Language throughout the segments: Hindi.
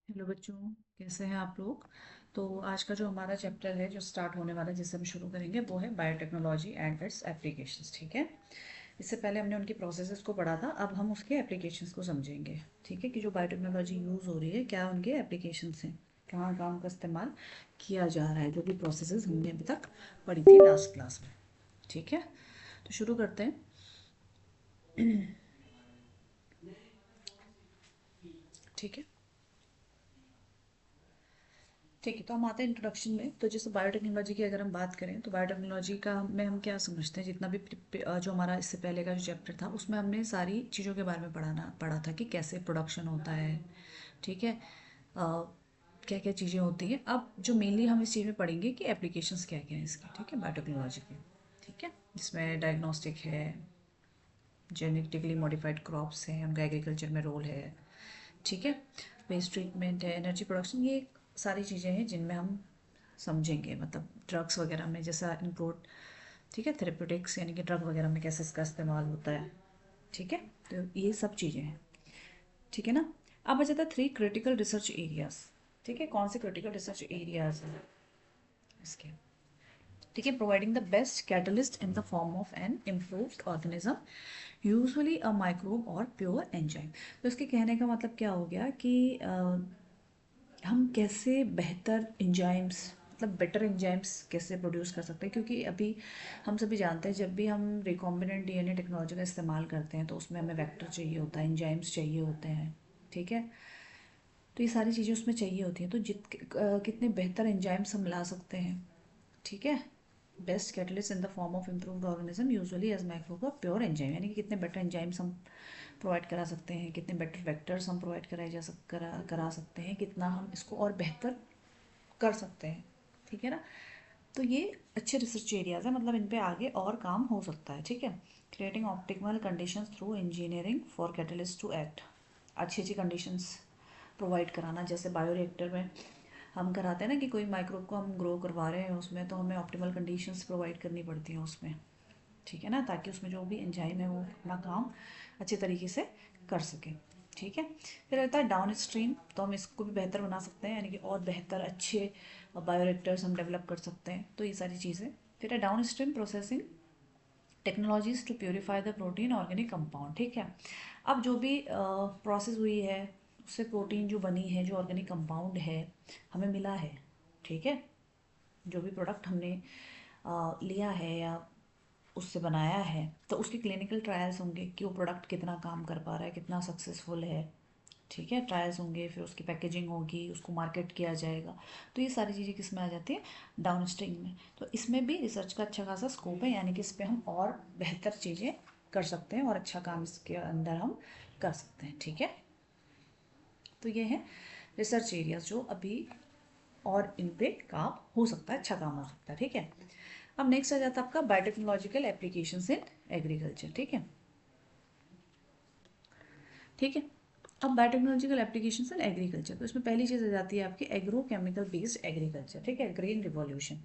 हेलो बच्चों, कैसे हैं आप लोग। तो आज का जो हमारा चैप्टर है जो स्टार्ट होने वाला है जिससे हम शुरू करेंगे वो है बायोटेक्नोलॉजी एंड इट्स एप्लीकेशंस। ठीक है। इससे पहले हमने उनकी प्रोसेसेस को पढ़ा था, अब हम उसके एप्लीकेशंस को समझेंगे। ठीक है, कि जो बायोटेक्नोलॉजी यूज़ हो रही है क्या उनके एप्लीकेशंस हैं, कहाँ कहाँ उनका इस्तेमाल किया जा रहा है, जो भी प्रोसेसेस हमने अभी तक पढ़ी थी लास्ट क्लास में। ठीक है, तो शुरू करते हैं। ठीक है। ठीक है, तो हम आते हैं इंट्रोडक्शन में। तो जैसे बायोटेक्नोलॉजी की अगर हम बात करें तो बायोटेक्नोलॉजी का में हम क्या समझते हैं, जितना भी जो हमारा इससे पहले का जो चैप्टर था उसमें हमने सारी चीज़ों के बारे में पढ़ा था कि कैसे प्रोडक्शन होता है। ठीक है, क्या क्या चीज़ें होती हैं। अब जो मेनली हम इस चीज़ में पढ़ेंगे कि एप्लीकेशंस क्या क्या हैं इसकी। ठीक है, बायोटेक्नोलॉजी के। ठीक है, जिसमें डायग्नोस्टिक है, जेनेटिकली मॉडिफाइड क्रॉप्स हैं, उनका एग्रीकल्चर में रोल है। ठीक है, वेस्ट ट्रीटमेंट है, एनर्जी प्रोडक्शन, ये सारी चीज़ें हैं जिनमें हम समझेंगे। मतलब ड्रग्स वगैरह में जैसा इंक्लूड। ठीक है, थेरेप्यूटिक्स यानी कि ड्रग वगैरह में कैसे इसका इस्तेमाल होता है। ठीक है, तो ये सब चीज़ें हैं। ठीक है ना। अब आ जाता है 3 क्रिटिकल रिसर्च एरियाज। ठीक है, कौन से क्रिटिकल रिसर्च एरियाज हैं इसके। ठीक है, providing the best catalyst in the form of N improved organism, usually a microbe और प्योर एंजाइम। तो इसके कहने का मतलब क्या हो गया कि हम कैसे बेहतर एंजाइम्स, मतलब बेटर एंजाइम्स कैसे प्रोड्यूस कर सकते हैं। क्योंकि अभी हम सभी जानते हैं जब भी हम रिकॉम्बिनेंट डीएनए टेक्नोलॉजी का इस्तेमाल करते हैं तो उसमें हमें वेक्टर चाहिए होता है, एंजाइम्स चाहिए होते हैं। ठीक है, तो ये सारी चीज़ें उसमें चाहिए होती हैं। तो कितने बेहतर एंजाइम्स हम ला सकते हैं। ठीक है, best catalyst in the form of improved organism usually as microbe का प्योर एंजाइम, यानी कि कितने बेटर एंजाइम्स हम प्रोवाइड करा सकते हैं, कितने बेटर वेक्टर्स हम प्रोवाइड करा सकते हैं, कितना हम इसको और बेहतर कर सकते हैं। ठीक है ना। तो ये अच्छे रिसर्च एरियाज है, मतलब इन पे आगे और काम हो सकता है। ठीक है, creating optimal conditions through engineering for catalyst to act, अच्छी अच्छी कंडीशंस प्रोवाइड कराना। जैसे बायोरिएक्टर में हम कराते हैं ना कि कोई माइक्रोब को हम ग्रो करवा रहे हैं उसमें, तो हमें ऑप्टिमल कंडीशंस प्रोवाइड करनी पड़ती हैं उसमें। ठीक है ना, ताकि उसमें जो भी एंजाइम है वो अपना काम अच्छे तरीके से कर सके। ठीक है, फिर रहता है डाउन स्ट्रीम। तो हम इसको भी बेहतर बना सकते हैं, यानी कि और बेहतर अच्छे बायोरिएक्टर्स हम डेवलप कर सकते हैं। तो ये सारी चीज़ें। फिर है downstream processing technologies to purify the protein organic compound. ठीक है, अब जो भी प्रोसेस हुई है उससे प्रोटीन जो बनी है, जो ऑर्गेनिक कंपाउंड है हमें मिला है। ठीक है, जो भी प्रोडक्ट हमने लिया है या उससे बनाया है, तो उसके क्लिनिकल ट्रायल्स होंगे कि वो प्रोडक्ट कितना काम कर पा रहा है, कितना सक्सेसफुल है। ठीक है, ट्रायल्स होंगे, फिर उसकी पैकेजिंग होगी, उसको मार्केट किया जाएगा। तो ये सारी चीज़ें किस में आ जाती है, डाउन स्ट्रीम में। तो इसमें भी रिसर्च का अच्छा खासा स्कोप है, यानी कि इस पर हम और बेहतर चीज़ें कर सकते हैं और अच्छा काम इसके अंदर हम कर सकते हैं। ठीक है, तो ये है रिसर्च एरियाज जो अभी और इन पे काम हो सकता है, अच्छा काम हो सकता है। ठीक है, अब नेक्स्ट आ जाता है आपका बायोटेक्नोलॉजिकल एप्लीकेशंस इन एग्रीकल्चर। ठीक है। ठीक है, अब बायोटेक्नोलॉजिकल एप्लीकेशंस इन एग्रीकल्चर, तो इसमें पहली चीज़ आ जाती है आपकी एग्रो केमिकल बेस्ड एग्रीकल्चर। ठीक है, ग्रीन रिवॉल्यूशन।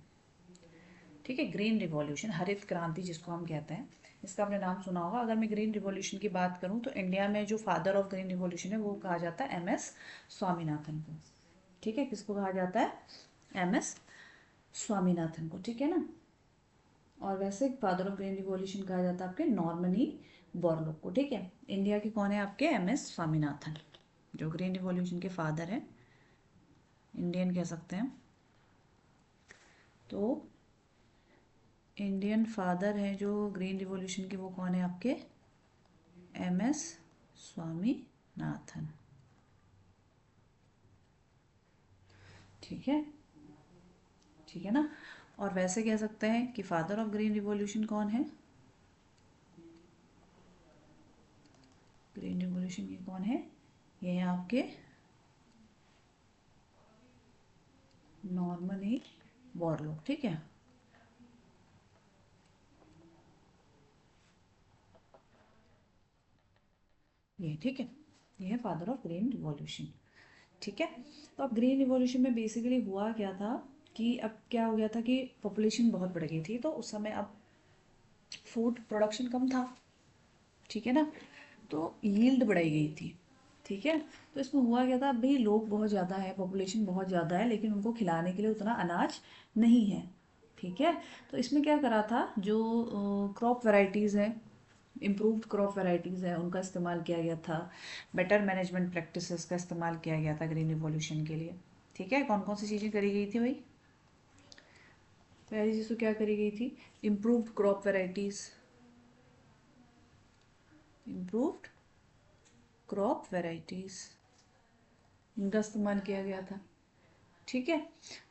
ठीक है, ग्रीन रिवॉल्यूशन, हरित क्रांति जिसको हम कहते हैं, इसका आपने नाम सुना होगा। अगर मैं ग्रीन रिवॉल्यूशन की बात करूँ तो इंडिया में जो फादर ऑफ ग्रीन रिवॉल्यूशन है वो कहा जाता है MS स्वामीनाथन को। ठीक है, किसको कहा जाता है, MS स्वामीनाथन को। ठीक है ना। और वैसे फादर ऑफ ग्रीन रिवॉल्यूशन कहा जाता है आपके नॉर्मनी बोरलॉग को। ठीक है, इंडिया के कौन है आपके, MS स्वामीनाथन, जो ग्रीन रिवॉल्यूशन के फादर हैं, इंडियन कह सकते हैं। तो इंडियन फादर हैं जो ग्रीन रिवॉल्यूशन के, वो कौन है आपके, MS स्वामीनाथन। ठीक है, ठीक है ना। और वैसे कह सकते हैं कि फादर ऑफ ग्रीन रिवॉल्यूशन कौन है, ग्रीन रिवॉल्यूशन के कौन है, ये है आपके नॉर्मनी बोरलॉग। ठीक है, ये ठीक है, ये है फादर ऑफ ग्रीन रिवॉल्यूशन। ठीक है, तो अब ग्रीन रिवॉल्यूशन में बेसिकली हुआ क्या था कि अब क्या हो गया था कि पॉपुलेशन बहुत बढ़ गई थी, तो उस समय अब फूड प्रोडक्शन कम था। ठीक है ना, तो यील्ड बढ़ाई गई थी। ठीक है। तो इसमें हुआ क्या था, भाई लोग बहुत ज़्यादा है, पॉपुलेशन बहुत ज़्यादा है, लेकिन उनको खिलाने के लिए उतना अनाज नहीं है। ठीक है। तो इसमें क्या करा था, जो क्रॉप वैरायटीज़ हैं, इम्प्रूव्ड क्रॉप वैरायटीज़ हैं, उनका इस्तेमाल किया गया था। बेटर मैनेजमेंट प्रैक्टिसेस का इस्तेमाल किया गया था ग्रीन रिवॉल्यूशन के लिए। ठीक है। कौन कौन सी चीज़ें करी गई थी भाई? पहली चीज़ तो क्या करी गई थी, improved crop varieties, improved crop varieties, इनका इस्तेमाल किया गया था। ठीक है।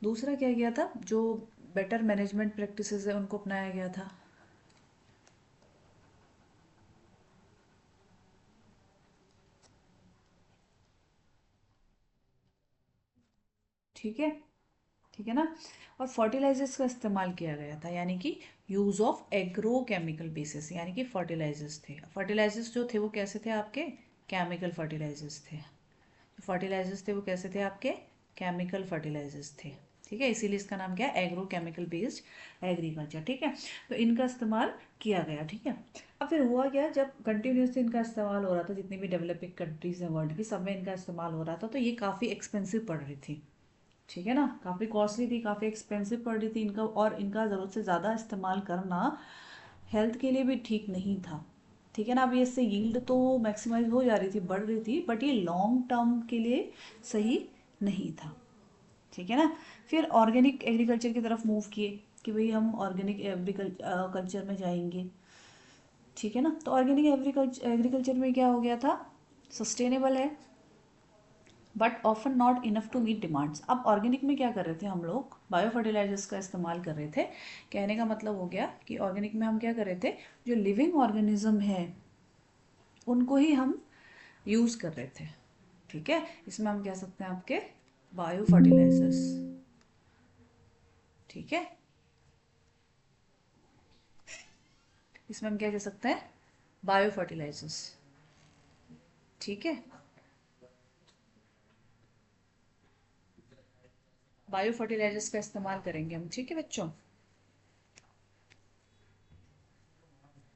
दूसरा क्या किया था, जो बेटर मैनेजमेंट प्रैक्टिसेस है उनको अपनाया गया था। ठीक है। ठीक है ना। और फर्टिलाइजर्स का इस्तेमाल किया गया था, यानी कि use of agro chemical basis, यानी कि फर्टिलाइजर्स थे। फर्टिलाइजर्स जो थे वो कैसे थे आपके, केमिकल फर्टिलाइजर्स थे। जो फर्टिलाइजर्स थे वो कैसे थे आपके, केमिकल फर्टिलाइजर्स थे। ठीक है। इसीलिए इसका नाम क्या है, एग्रो केमिकल बेस्ड एग्रीकल्चर। ठीक है। तो इनका इस्तेमाल किया गया। ठीक है। अब फिर हुआ क्या, जब कंटिन्यूसली इनका इस्तेमाल हो रहा था, जितनी भी डेवलपिंग कंट्रीज हैं वर्ल्ड की, सब में इनका इस्तेमाल हो रहा था, तो ये काफ़ी एक्सपेंसिव पड़ रही थी। ठीक है ना, काफ़ी कॉस्टली थी, काफ़ी एक्सपेंसिव पड़ रही थी इनका, और इनका ज़रूरत से ज़्यादा इस्तेमाल करना हेल्थ के लिए भी ठीक नहीं था। ठीक है ना। अब ये इससे यील्ड तो मैक्सिमाइज हो जा रही थी, बढ़ रही थी, बट ये लॉन्ग टर्म के लिए सही नहीं था। ठीक है ना। फिर ऑर्गेनिक एग्रीकल्चर की तरफ मूव किए कि भाई हम ऑर्गेनिक एग्रीकल्चर में जाएंगे। ठीक है ना। तो ऑर्गेनिक एग्रीकल्चर में क्या हो गया था, सस्टेनेबल है but often not enough to meet demands. अब ऑर्गेनिक में क्या कर रहे थे हम लोग, बायो फर्टिलाइजर्स का इस्तेमाल कर रहे थे। कहने का मतलब हो गया कि ऑर्गेनिक में हम क्या कर रहे थे, जो लिविंग ऑर्गेनिज्म है उनको ही हम यूज़ कर रहे थे। ठीक है। इसमें हम कह सकते हैं आपके बायो फर्टिलाइजर्स। ठीक है। इसमें हम क्या कह सकते हैं, बायो फर्टिलाइजर्स। ठीक है। बायो फर्टिलाइजर्स का इस्तेमाल करेंगे हम। ठीक है बच्चों।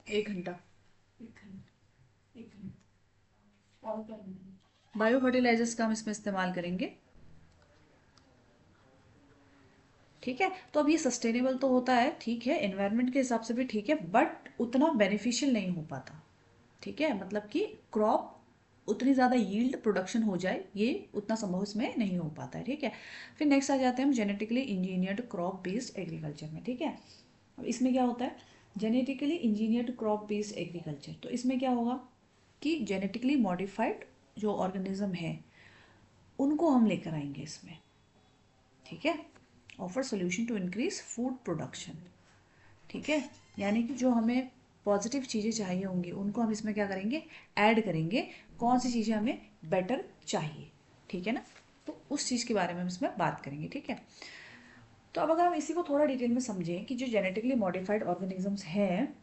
1 घंटा, बायो फर्टिलाइजर्स का हम इसमें इस्तेमाल करेंगे। ठीक है। तो अब ये सस्टेनेबल तो होता है, ठीक है, एनवायरनमेंट के हिसाब से भी ठीक है, बट उतना बेनिफिशियल नहीं हो पाता। ठीक है। मतलब कि क्रॉप उतनी ज़्यादा यील्ड प्रोडक्शन हो जाए, ये उतना संभव इसमें नहीं हो पाता है। ठीक है। फिर नेक्स्ट आ जाते हैं हम genetically engineered crop based agriculture में। ठीक है। अब इसमें क्या होता है, genetically engineered crop based agriculture, तो इसमें क्या होगा कि जेनेटिकली मॉडिफाइड जो ऑर्गेनिज्म है उनको हम लेकर आएंगे इसमें। ठीक है। Offer solution to increase food production. ठीक है। यानी कि जो हमें पॉजिटिव चीज़ें चाहिए होंगी उनको हम इसमें क्या करेंगे, ऐड करेंगे। कौन सी चीज़ें हमें बेटर चाहिए। ठीक है ना। तो उस चीज़ के बारे में हम इसमें बात करेंगे। ठीक है। तो अब अगर हम इसी को थोड़ा डिटेल में समझें कि जो जेनेटिकली मॉडिफाइड ऑर्गेनिजम्स हैं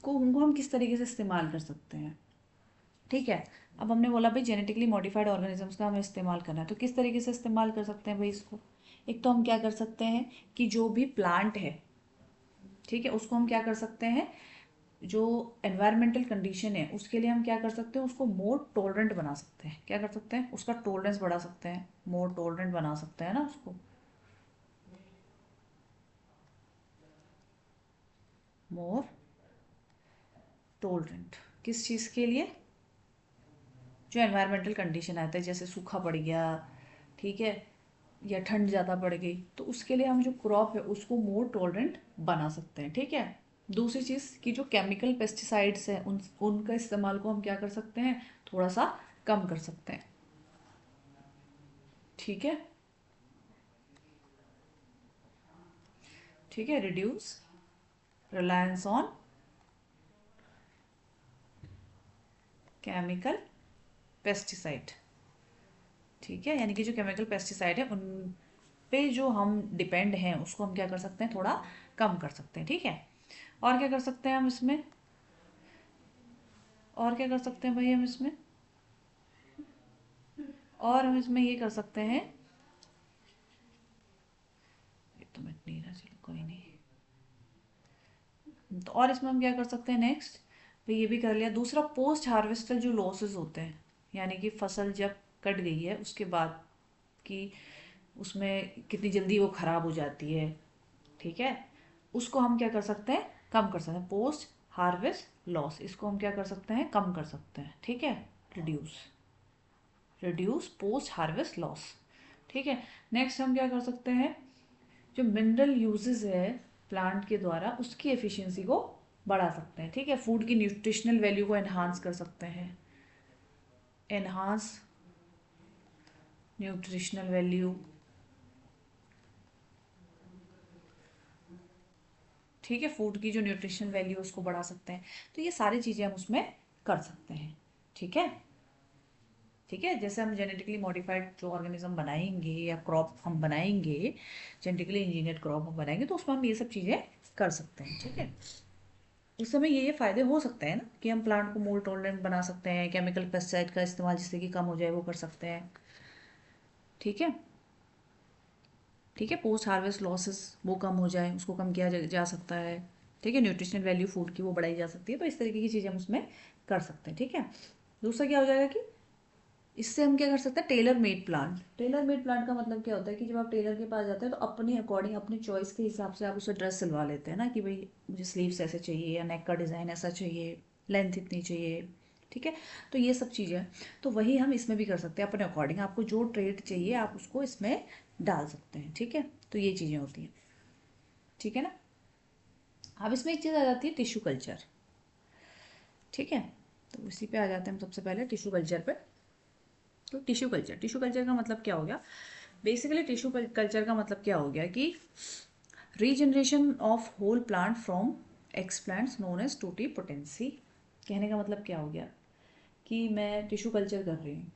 को उनको हम किस तरीके से इस्तेमाल कर सकते हैं। ठीक है। अब हमने बोला भाई जेनेटिकली मॉडिफाइड ऑर्गेनिजम्स का हमें इस्तेमाल करना है, तो किस तरीके से इस्तेमाल कर सकते हैं भाई इसको। एक तो हम क्या कर सकते हैं कि जो भी प्लांट है, ठीक है, उसको हम क्या कर सकते हैं, जो एनवायरमेंटल कंडीशन है उसके लिए हम क्या कर सकते हैं, उसको मोर टॉलरेंट बना सकते हैं। क्या कर सकते हैं, उसका टॉलरेंस बढ़ा सकते हैं, मोर टॉलरेंट बना सकते हैं ना उसको, मोर टॉलरेंट। किस चीज़ के लिए, जो एनवायरमेंटल कंडीशन आता है, जैसे सूखा पड़ गया, ठीक है, या ठंड ज़्यादा बढ़ गई, तो उसके लिए हम जो क्रॉप है उसको मोर टॉलरेंट बना सकते हैं। ठीक है। दूसरी चीज़ कि जो केमिकल पेस्टिसाइड्स हैं उनका इस्तेमाल को हम क्या कर सकते हैं, थोड़ा सा कम कर सकते हैं। ठीक है। ठीक है। Reduce reliance on chemical pesticide. ठीक है। यानी कि जो केमिकल पेस्टिसाइड है उन पे जो हम डिपेंड हैं उसको हम क्या कर सकते हैं, थोड़ा कम कर सकते हैं। ठीक है। और क्या कर सकते हैं हम इसमें, और क्या कर सकते हैं भाई हम इसमें, और हम इसमें ये कर सकते हैं, ये तो मैं नहीं रहा, चलो कोई नहीं। तो और इसमें हम क्या कर सकते हैं नेक्स्ट, तो ये भी कर लिया। दूसरा पोस्ट हार्वेस्टल जो लॉसेस होते हैं, यानी कि फसल जब कट गई है उसके बाद कि उसमें कितनी जल्दी वो ख़राब हो जाती है, ठीक है, उसको हम क्या कर सकते हैं, कम कर सकते हैं। पोस्ट हार्वेस्ट लॉस, इसको हम क्या कर सकते हैं, कम कर सकते हैं, ठीक है, reduce, reduce post harvest loss, ठीक है। नेक्स्ट हम क्या कर सकते हैं, जो मिनरल यूजेस है प्लांट के द्वारा उसकी एफिशिएंसी को बढ़ा सकते हैं, ठीक है। फूड की न्यूट्रिशनल वैल्यू को एनहांस कर सकते हैं, एनहांस न्यूट्रिशनल वैल्यू, ठीक है, फूड की जो न्यूट्रिशनल वैल्यू उसको बढ़ा सकते हैं। तो ये सारी चीज़ें हम उसमें कर सकते हैं, ठीक है, ठीक है। जैसे हम जेनेटिकली मॉडिफाइड जो ऑर्गेनिज्म बनाएंगे या क्रॉप हम बनाएंगे, जेनेटिकली इंजीनियर्ड क्रॉप हम बनाएंगे, तो उसमें हम ये सब चीज़ें कर सकते हैं, ठीक है। उस समय ये फ़ायदे हो सकते हैं ना कि हम प्लांट को मोल्ड टॉलरेंट बना सकते हैं, केमिकल पेस्टिसाइड का इस्तेमाल जिससे कि कम हो जाए वो कर सकते हैं, ठीक है, ठीक है। पोस्ट हार्वेस्ट लॉसेस वो कम हो जाए उसको कम किया जा सकता है, ठीक है। न्यूट्रिशनल वैल्यू फूड की वो बढ़ाई जा सकती है। तो इस तरीके की चीज़ें हम उसमें कर सकते हैं, ठीक है। दूसरा क्या हो जाएगा कि इससे हम क्या कर सकते हैं, tailor made plant. Tailor made plant का मतलब क्या होता है कि जब आप टेलर के पास जाते हैं तो अपने अकॉर्डिंग अपनी चॉइस के हिसाब से आप उसे ड्रेस सिलवा लेते हैं ना, कि भाई मुझे स्लीव्स ऐसे चाहिए या नेक का डिज़ाइन ऐसा चाहिए, लेंथ इतनी चाहिए, ठीक है। तो ये सब चीज़ें, तो वही हम इसमें भी कर सकते हैं अपने अकॉर्डिंग। आपको जो ट्रेड चाहिए आप उसको इसमें डाल सकते हैं, ठीक है। तो ये चीज़ें होती हैं, ठीक है ना। अब इसमें एक चीज़ आ जाती है टिश्यू कल्चर, ठीक है। तो इसी पे आ जाते हैं हम सबसे पहले टिश्यू कल्चर पे। तो टिश्यू कल्चर, टिश्यू कल्चर का मतलब क्या हो गया, बेसिकली टिश्यू कल्चर का मतलब क्या हो गया कि regeneration of whole plant from explants known as totipotency. कहने का मतलब क्या हो गया कि मैं टिश्यू कल्चर कर रही हूँ,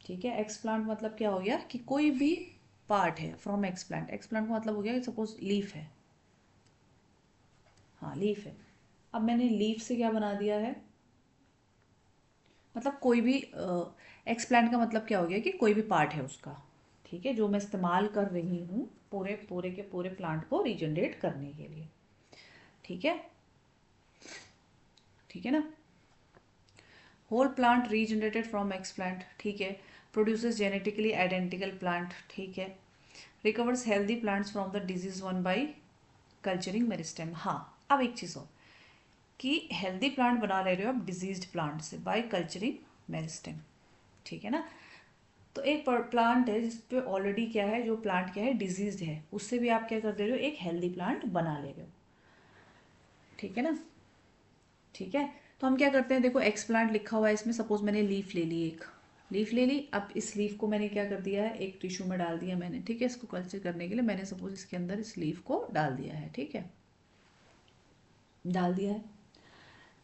ठीक है। एक्सप्लांट मतलब क्या हो गया कि कोई भी पार्ट है फ्रॉम एक्सप्लांट। एक्सप्लांट का मतलब हो गया कि सपोज लीफ है, हाँ लीफ है, अब मैंने लीफ से क्या बना दिया है, मतलब कोई भी एक्सप्लांट का मतलब क्या हो गया कि कोई भी पार्ट है उसका, ठीक है, जो मैं इस्तेमाल कर रही हूँ पूरे पूरे के पूरे प्लांट को रीजनरेट करने के लिए, ठीक है, ठीक है ना। Whole plant regenerated from explant, ठीक है, प्रोड्यूसेस जेनेटिकली आइडेंटिकल प्लांट, ठीक है, recovers healthy plants from the disease one by culturing meristem. हाँ, अब एक चीज़ हो कि हेल्दी प्लांट बना ले रहे हो आप डिजीज्ड प्लांट से बाय कल्चरिंग मेरिस्टेम, ठीक है ना। तो एक प्लांट है जिस पे ऑलरेडी क्या है, जो प्लांट क्या है डिजीज्ड है, उससे भी आप क्या कर दे रहे हो, एक हेल्दी प्लांट बना ले रहे हो, ठीक है ना, ठीक है। तो हम क्या करते हैं, देखो एक्स प्लांट लिखा हुआ है इसमें, सपोज मैंने लीफ ले ली, एक लीफ ले ली, अब इस लीफ को मैंने क्या कर दिया है, एक टिश्यू में डाल दिया मैंने, ठीक है। इसको कल्चर करने के लिए मैंने सपोज इसके अंदर इस लीफ को डाल दिया है, ठीक है, डाल दिया है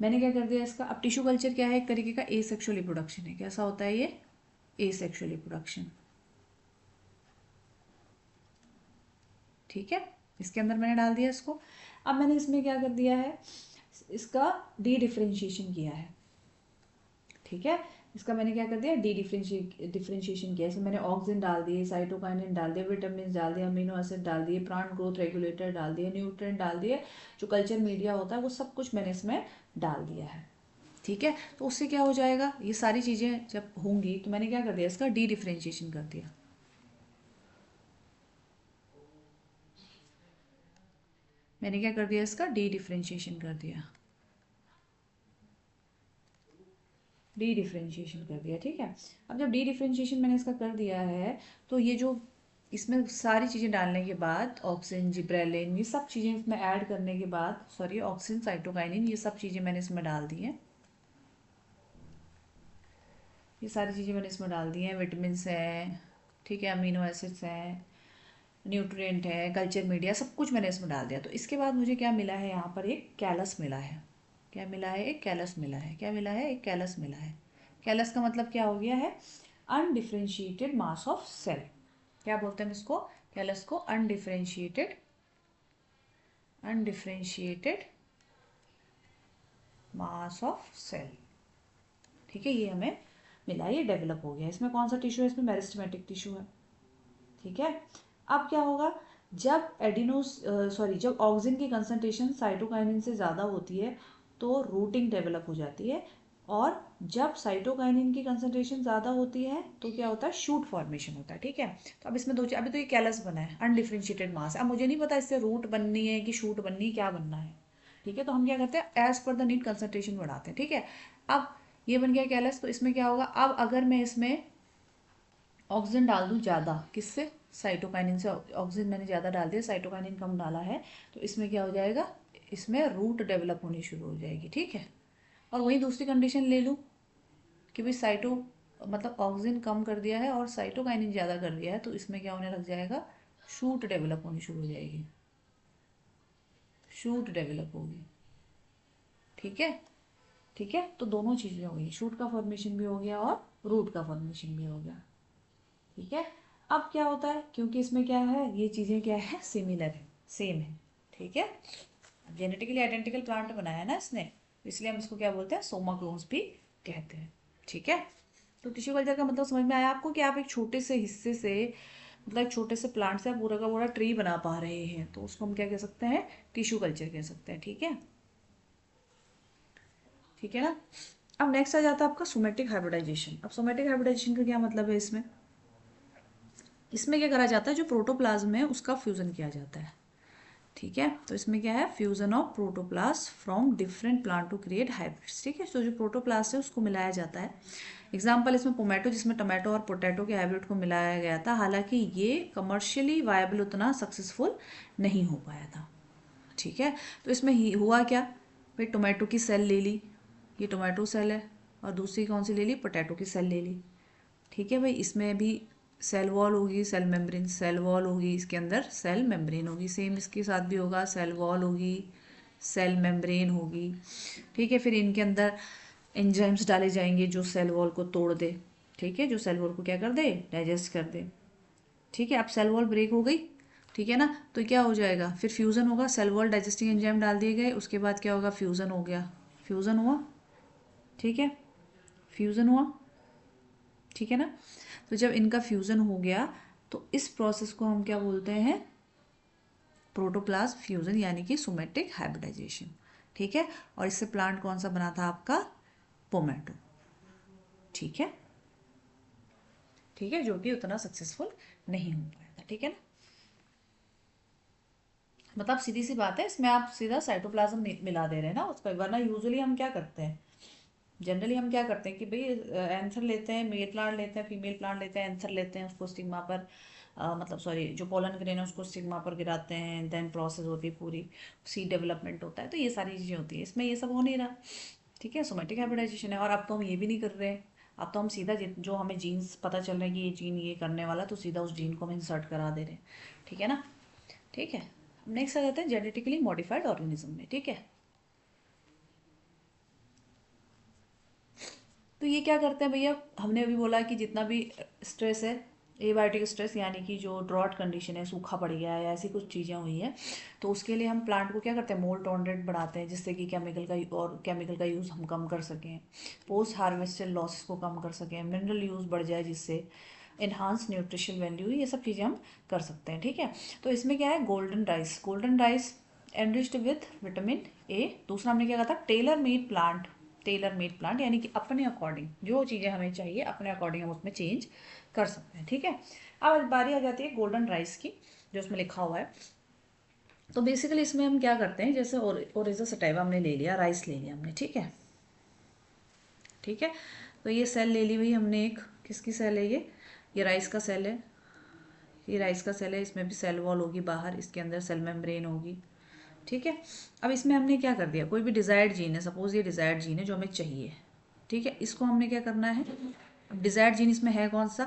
मैंने, क्या कर दिया इसका। अब टिश्यू कल्चर क्या है, एक तरीके का एसेक्सुअल रिप्रोडक्शन है। कैसा होता है ये, एसेक्सुअल रिप्रोडक्शन, ठीक है। इसके अंदर मैंने डाल दिया इसको। अब मैंने इसमें क्या कर दिया है, इसका डी डिफ्रेंशिएशन किया है, ठीक है। इसका मैंने क्या कर दिया, डी डिफ्रेंशिएशन किया। इसमें मैंने ऑक्सिन डाल दिए, साइटोकाइनिन डाल दिए, विटामिन डाल दिए, अमीनो एसिड डाल दिए, प्लांट ग्रोथ रेगुलेटर डाल दिए, न्यूट्रिएंट डाल दिए, जो कल्चर मीडिया होता है वो सब कुछ मैंने इसमें डाल दिया है, ठीक है। तो उससे क्या हो जाएगा, ये सारी चीज़ें जब होंगी तो मैंने क्या कर दिया, इसका डी डिफ्रेंशिएशन कर दिया, मैंने क्या कर दिया, इसका डी डिफ्रेंशिएशन कर दिया, डी डिफ्रेंशिएशन कर दिया, ठीक है। अब जब डी डिफ्रेंशिएशन मैंने इसका कर दिया है, तो ये जो इसमें सारी चीज़ें डालने के बाद, ऑक्सिन जिब्रेलिन ये सब चीज़ें इसमें ऐड करने के बाद, सॉरी ऑक्सिन साइटोकाइनिन ये सब चीज़ें मैंने इसमें डाल दी हैं, ये सारी चीज़ें मैंने इसमें डाल दी हैं, विटामिन हैं, ठीक है, अमीनो एसिड्स हैं, न्यूट्रिएंट है, कल्चर मीडिया, सब कुछ मैंने इसमें डाल दिया। तो इसके बाद मुझे क्या मिला है, यहाँ पर एक कैलस मिला है, क्या मिला है, एक कैलस मिला है, क्या मिला है, एक कैलस मिला है। कैलस का मतलब क्या हो गया है, अनडिफ्रेंशिएटेड मास ऑफ सेल। क्या बोलते हैं इसको, कैलस को undifferentiated, undifferentiated mass of cell, ठीक है, ये हमें मिला, ये डेवलप हो गया। इसमें कौन सा टिश्यू है, इसमें मेरिस्टेमेटिक टिश्यू है, ठीक है। अब क्या होगा, जब एडिनोस सॉरी जब ऑक्सिन की कंसंट्रेशन साइटोकाइनिन से ज़्यादा होती है तो रूटिंग डेवलप हो जाती है, और जब साइटोकाइनिन की कंसंट्रेशन ज़्यादा होती है तो क्या होता है, शूट फॉर्मेशन होता है। ठीक है, तो अब इसमें दो चीज़, अभी तो ये कैलस बना है, अनडिफरेंशिएटेड मास। अब मुझे नहीं पता इससे रूट बननी है कि शूट बननी है, क्या बनना है। ठीक है, तो हम क्या करते हैं, as per the need concentration बढ़ाते हैं। ठीक है, अब ये बन गया कैलस, तो इसमें क्या होगा, अब अगर मैं इसमें ऑक्सीजन डाल दूँ ज़्यादा, किससे, साइटोकाइनिन से। ऑक्सीजन मैंने ज़्यादा डाल दिया, साइटोकाइनिन कम डाला है, तो इसमें क्या हो जाएगा, इसमें रूट डेवलप होनी शुरू हो जाएगी। ठीक है, और वही दूसरी कंडीशन ले लूँ कि भाई साइटो मतलब ऑक्सीजन कम कर दिया है और साइटोकाइनिन ज़्यादा कर दिया है, तो इसमें क्या होने लग जाएगा, शूट डेवलप होनी शुरू हो जाएगी, शूट डेवलप होगी। ठीक है, ठीक है, तो दोनों चीज़ें हो गई, शूट का फॉर्मेशन भी हो गया और रूट का फॉर्मेशन भी हो गया। ठीक है, अब क्या होता है, क्योंकि इसमें क्या है, ये चीज़ें क्या है, सिमिलर है, सेम है। ठीक है, जेनेटिकली आइडेंटिकल प्लांट बनाया है ना इसने, इसलिए हम इसको क्या बोलते हैं, सोमा क्लोन्स भी कहते हैं। ठीक है, तो टिश्यू कल्चर का मतलब समझ में आया आपको कि आप एक छोटे से हिस्से से, मतलब एक छोटे से प्लांट से आप पूरा का पूरा ट्री बना पा रहे हैं, तो उसको हम क्या कह सकते हैं, टिश्यू कल्चर कह सकते हैं। ठीक है, ठीक है ना। अब नेक्स्ट आ जाता है आपका सोमेटिक हाइब्रिडाइजेशन। अब सोमेटिक हाइब्रिडाइजेशन का क्या मतलब है, इसमें इसमें क्या करा जाता है, जो प्रोटोप्लाज्म है उसका फ्यूजन किया जाता है। ठीक है, तो इसमें क्या है, fusion of protoplast from different plant to create hybrids. ठीक है, तो जो प्रोटोप्लास्ट है उसको मिलाया जाता है। एग्जाम्पल इसमें पोमैटो, जिसमें टमाटो और पोटैटो के हाइब्रिड को मिलाया गया था, हालांकि ये कमर्शियली वायबल उतना सक्सेसफुल नहीं हो पाया था। ठीक है, तो इसमें हुआ क्या, भाई टोमेटो की सेल ले ली, ये टोमेटो सेल है, और दूसरी कौन सी ले ली, पोटैटो की सेल ले ली। ठीक है भाई, इसमें भी सेल वॉल होगी, सेल मेम्ब्रेन, सेल वॉल होगी, इसके अंदर सेल मेम्ब्रेन होगी, सेम इसके साथ भी होगा, सेल वॉल होगी, सेल मेम्ब्रेन होगी। ठीक है, फिर इनके अंदर एंजाइम्स डाले जाएंगे जो सेल वॉल को तोड़ दे। ठीक है, जो सेल वॉल को क्या कर दे, डाइजेस्ट कर दे। ठीक है, अब सेल वॉल ब्रेक हो गई, ठीक है ना, तो क्या हो जाएगा, फिर फ्यूज़न होगा, सेल वॉल डाइजेस्टिंग एंजाइम डाल दिए गए, उसके बाद क्या होगा, फ्यूज़न हो गया, फ्यूज़न हुआ। ठीक है, फ्यूज़न हुआ, ठीक है ना। तो जब इनका फ्यूज़न हो गया, तो इस प्रोसेस को हम क्या बोलते हैं, प्रोटोप्लाज्म फ्यूज़न, यानी कि सोमेटिक हाइब्रिडाइजेशन। ठीक है, और इससे प्लांट कौन सा बना था आपका, पोमैटो। ठीक है, ठीक है, जो कि उतना सक्सेसफुल नहीं हो पाया था। ठीक है ना, मतलब सीधी सी बात है, इसमें आप सीधा साइटोप्लाज्म मिला दे रहे हैं ना उस पर, वरना यूजुअली हम क्या करते हैं, जनरली हम क्या करते हैं कि भाई एंथर लेते हैं, मेल प्लांट लेते हैं, फीमेल प्लांट लेते हैं, एंथर लेते हैं, उसको स्टिग्मा पर मतलब सॉरी जो पोलन ग्रेन है उसको स्टिग्मा पर गिराते हैं, देन प्रोसेस होती है पूरी, सीड डेवलपमेंट होता है, तो ये सारी चीज़ें होती है, इसमें ये सब हो नहीं रहा। ठीक है, सोमेटिक हाइब्रिडाइजेशन है, और अब तो हम ये भी नहीं कर रहे हैं, अब तो हम सीधा जो हमें जीन्स पता चल रहा है कि ये जीन ये करने वाला, तो सीधा उस जीन को हम इंसर्ट करा दे रहे हैं। ठीक है ना, ठीक है, नेक्स्ट आ जाते हैं जेनेटिकली मॉडिफाइड ऑर्गेनिज्म में। ठीक है, तो ये क्या करते हैं भैया, हमने अभी बोला कि जितना भी स्ट्रेस है, एबायोटिक स्ट्रेस यानी कि जो ड्रॉट कंडीशन है, सूखा पड़ गया है, ऐसी कुछ चीज़ें हुई हैं, तो उसके लिए हम प्लांट को क्या करते हैं, मोल्ड टॉलरेंट बढ़ाते हैं, जिससे कि केमिकल का यूज़ हम कम कर सकें, पोस्ट हार्वेस्टेड लॉसेस को कम कर सकें, मिनरल यूज़ बढ़ जाए, जिससे इन्हांस न्यूट्रिशन वैल्यू, ये सब चीज़ें हम कर सकते हैं। ठीक है, तो इसमें क्या है, golden rice enriched with vitamin A. दूसरा हमने क्या कहा था, टेलर मेड प्लांट, यानी कि अपने अकॉर्डिंग जो चीज़ें हमें चाहिए, अपने अकॉर्डिंग हम उसमें चेंज कर सकते हैं। ठीक है, अब बारी आ जाती है गोल्डन राइस की, जो उसमें लिखा हुआ है। तो बेसिकली इसमें हम क्या करते हैं, जैसे ओरिज़ा सटाइवा हमने ले लिया, राइस ले लिया हमने, ठीक है, ठीक है, तो ये सेल ले ली हुई हमने एक, किसकी सेल है ये राइस का सेल है, ये राइस का सेल है, इसमें भी सेल वॉल होगी बाहर, इसके अंदर सेल मेम्ब्रेन होगी। ठीक है, अब इसमें हमने क्या कर दिया, कोई भी डिज़ायर्ड जीन है, सपोज ये डिज़ायर्ड जीन है जो हमें चाहिए। ठीक है, इसको हमने क्या करना है, अब डिज़ायर्ड जीन इसमें है कौन सा,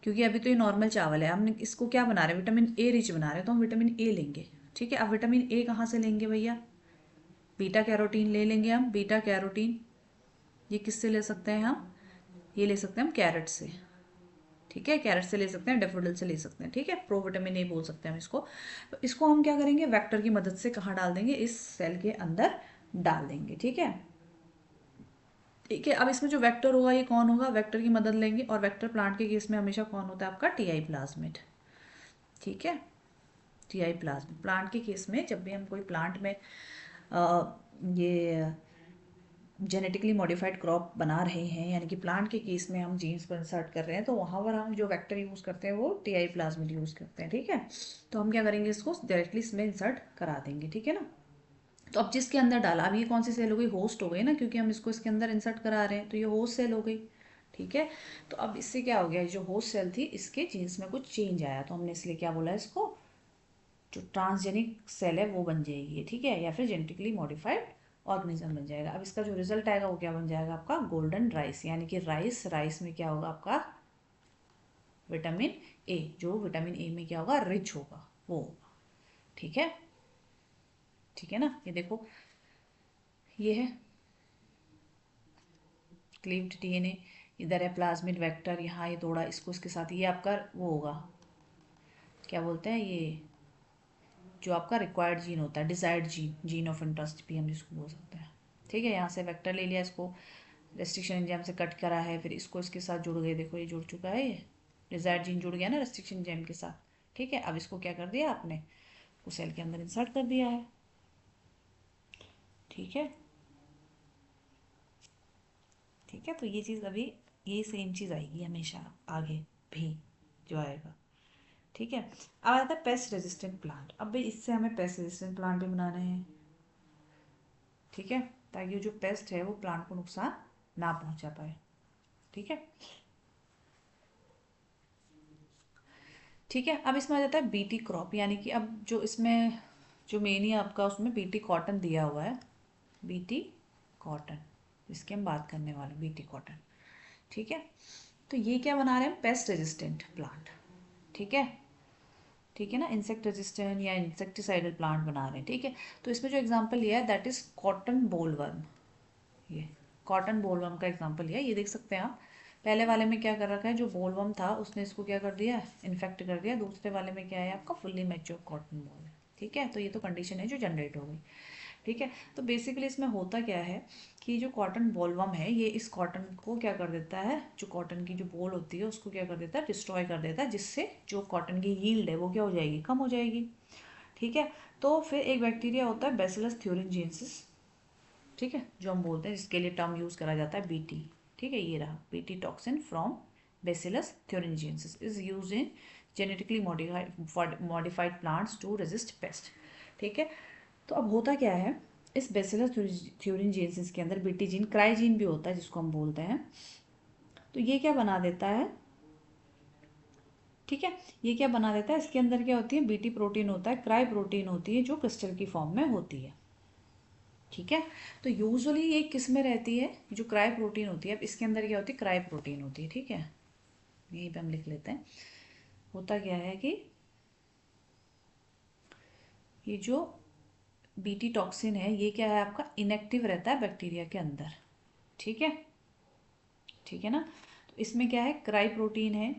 क्योंकि अभी तो ये नॉर्मल चावल है, हमने इसको क्या बना रहे हैं, विटामिन ए रिच बना रहे हैं, तो हम विटामिन ए लेंगे। ठीक है, अब विटामिन ए कहाँ से लेंगे भैया, बीटा कैरोटीन ले लेंगे हम, बीटा कैरोटीन, ये किससे ले सकते हैं हम, ये ले सकते हैं हम कैरेट से। ठीक है, कैरेट से ले सकते हैं, डेफोडिल से ले सकते हैं। ठीक है, प्रोविटामिन ए बोल सकते हैं हम इसको। तो इसको हम क्या करेंगे, वेक्टर की मदद से कहाँ डाल देंगे, इस सेल के अंदर डाल देंगे। ठीक है, ठीक है, अब इसमें जो वेक्टर होगा ये कौन होगा, वेक्टर की मदद लेंगे, और वेक्टर प्लांट के केस में हमेशा कौन होता है, आपका टीआई प्लाज्मिड। ठीक है, टीआई प्लाज्मिड प्लांट के केस में, जब भी हम कोई प्लांट में ये जेनेटिकली मॉडिफाइड क्रॉप बना रहे हैं, यानी कि प्लांट के केस में हम जीन्स को इंसर्ट कर रहे हैं, तो वहाँ पर हम जो वेक्टर यूज़ करते हैं वो टीआई प्लाज्मिड यूज़ करते हैं, ठीक है। तो हम क्या करेंगे, इसको डायरेक्टली इसमें इंसर्ट करा देंगे, ठीक है ना। तो अब जिसके अंदर डाला, अब ये कौन सी सेल हो गई, होस्ट हो गई ना, क्योंकि हम इसको इसके अंदर इंसर्ट करा रहे हैं, तो ये होस्ट सेल हो गई, ठीक है। तो अब इससे क्या हो गया, जो होस्ट सेल थी इसके जीन्स में कुछ चेंज आया, तो हमने इसलिए क्या बोला, इसको जो ट्रांसजेनिक सेल है वो बन जाएगी, ठीक है, या फिर जेनेटिकली मॉडिफाइड ऑर्गेनिज्म बन जाएगा। अब इसका जो रिजल्ट आएगा वो क्या बन जाएगा आपका, गोल्डन राइस, यानी कि राइस में क्या होगा आपका, विटामिन ए, जो विटामिन ए में क्या होगा, रिच होगा, वो होगा, ठीक है, ठीक है ना। ये देखो, ये है क्लीव्ड डीएनए, इधर है प्लाज्मिड वेक्टर, यहाँ ये तोड़ा इसको इसके साथ, ये आपका वो होगा, क्या बोलते हैं, ये जो आपका रिक्वायर्ड जीन होता है, desired gene, gene of interest भी हम जिसको बोल सकते हैं, ठीक है। यहाँ से वेक्टर ले लिया, इसको रेस्ट्रिक्शन एंजाइम से कट करा है, फिर इसको इसके साथ जुड़ गए, देखो ये जुड़ चुका है, ये डिजायर्ड जीन जुड़ गया ना रेस्ट्रिक्शन एंजाइम के साथ, ठीक है। अब इसको क्या कर दिया आपने, उस सेल के अंदर इंसर्ट कर दिया है, ठीक है, ठीक है। तो ये चीज़ अभी, ये सेम चीज़ आएगी हमेशा आगे भी जो आएगा, ठीक है। अब आता है पेस्ट रेजिस्टेंट प्लांट, अब भाई इससे हमें पेस्ट रेजिस्टेंट प्लांट भी बनाने हैं, ठीक है, ताकि जो पेस्ट है वो प्लांट को नुकसान ना पहुंचा पाए, ठीक है, ठीक है। अब इसमें आ जाता है बीटी क्रॉप, यानी कि अब जो इसमें जो मेन ही आपका उसमें बीटी कॉटन दिया हुआ है, बीटी कॉटन, इसकी हम बात करने वाले हैं, बीटी कॉटन, ठीक है। तो ये क्या बना रहे हैं, पेस्ट रेजिस्टेंट प्लांट, ठीक है, ठीक है ना, इंसेक्ट रेजिस्टेंट या इंसेक्टिसाइडल प्लांट बना रहे हैं, ठीक है। तो इसमें जो एग्जांपल लिया है दैट इज कॉटन बोलवर्म, ये कॉटन बोलवर्म का एग्जांपल लिया है, ये देख सकते हैं आप। पहले वाले में क्या कर रखा है, जो बोलवर्म था उसने इसको क्या कर दिया, इन्फेक्ट कर दिया, दूसरे वाले में क्या है आपका फुल्ली मैच्योर कॉटन बॉल है, ठीक है। तो ये तो कंडीशन है जो जनरेट हो गई, ठीक है। तो बेसिकली इसमें होता क्या है कि जो कॉटन बॉलवर्म है ये इस कॉटन को क्या कर देता है, जो कॉटन की जो बोल होती है उसको क्या कर देता है, डिस्ट्रॉय कर देता है, जिससे जो कॉटन की यील्ड है वो क्या हो जाएगी, कम हो जाएगी, ठीक है। तो फिर एक बैक्टीरिया होता है बैसिलस थ्यूरिनजेंसिस, ठीक है, जो हम बोलते हैं, जिसके लिए टर्म यूज करा जाता है बीटी, ठीक है, ये रहा BT toxin from Bacillus thuringiensis is used in genetically modified plants to resist pest, ठीक है। तो अब होता क्या है, इस बैसिलस थ्यूरिनजेंसिस के अंदर बीटी जीन, क्राई जीन भी होता है जिसको हम बोलते हैं, तो ये क्या बना देता है, ठीक है, ये क्या बना देता है, इसके अंदर क्या होती है, बीटी प्रोटीन होता है, क्राई प्रोटीन होती है, जो क्रिस्टल की फॉर्म में होती है, ठीक है। तो यूजुअली ये किस में रहती है, जो क्राई प्रोटीन होती है, अब इसके अंदर क्या होती है, क्राई प्रोटीन होती है, ठीक है, यहीं पे हम लिख लेते हैं। होता क्या है कि ये जो बीटी टॉक्सिन है ये क्या है आपका, इनएक्टिव रहता है बैक्टीरिया के अंदर, ठीक है, ठीक है ना। तो इसमें क्या है, क्राई प्रोटीन है,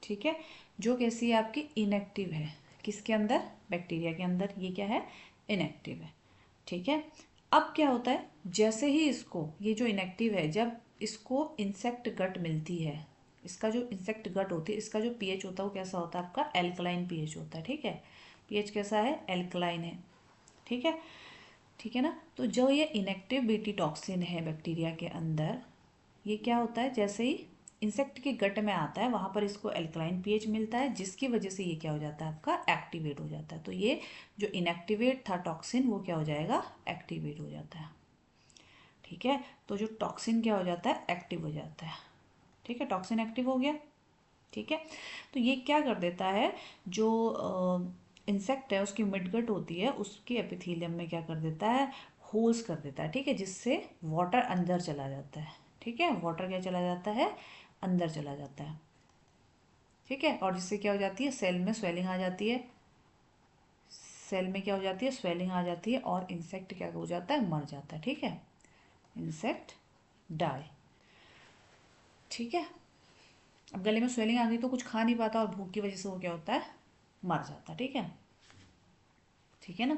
ठीक है, जो कैसी है आपकी, इनएक्टिव है, किसके अंदर, बैक्टीरिया के अंदर, ये क्या है, इनएक्टिव है, ठीक है। अब क्या होता है, जैसे ही इसको, ये जो इनएक्टिव है, जब इसको इंसेक्ट गट मिलती है, इसका जो इंसेक्ट गट होती है, इसका जो पीएच होता है वो कैसा होता है आपका, एल्कलाइन पीएच होता है, ठीक है, पीएच कैसा है, एल्कलाइन है, ठीक है, ठीक है ना। तो जो ये इनएक्टिव बीटी टॉक्सिन है बैक्टीरिया के अंदर, ये क्या होता है, जैसे ही इंसेक्ट के गट में आता है वहाँ पर इसको एल्कलाइन पीएच मिलता है, जिसकी वजह से ये क्या हो जाता है आपका, एक्टिवेट हो जाता है। तो ये जो इनएक्टिवेट था टॉक्सिन वो क्या हो जाएगा, एक्टिवेट हो जाता है, ठीक है। तो जो टॉक्सिन क्या हो जाता है, एक्टिव हो जाता है, ठीक है, टॉक्सिन एक्टिव हो गया, ठीक है। तो ये क्या कर देता है, जो इंसेक्ट है उसकी मिडगट होती है, उसके एपिथेलियम में क्या कर देता है, होल्स कर देता है, ठीक है, जिससे वाटर अंदर चला जाता है, ठीक है, वाटर क्या चला जाता है, अंदर चला जाता है, ठीक है। और जिससे क्या हो जाती है, सेल में स्वेलिंग आ जाती है, सेल में क्या हो जाती है, स्वेलिंग आ जाती है, और इंसेक्ट क्या हो जाता है, मर जाता है, ठीक है, इंसेक्ट डाई, ठीक है। अब गले में स्वेलिंग आ गई तो कुछ खा नहीं पाता, और भूख की वजह से वो क्या होता है, मर जाता है, ठीक है, ठीक है ना।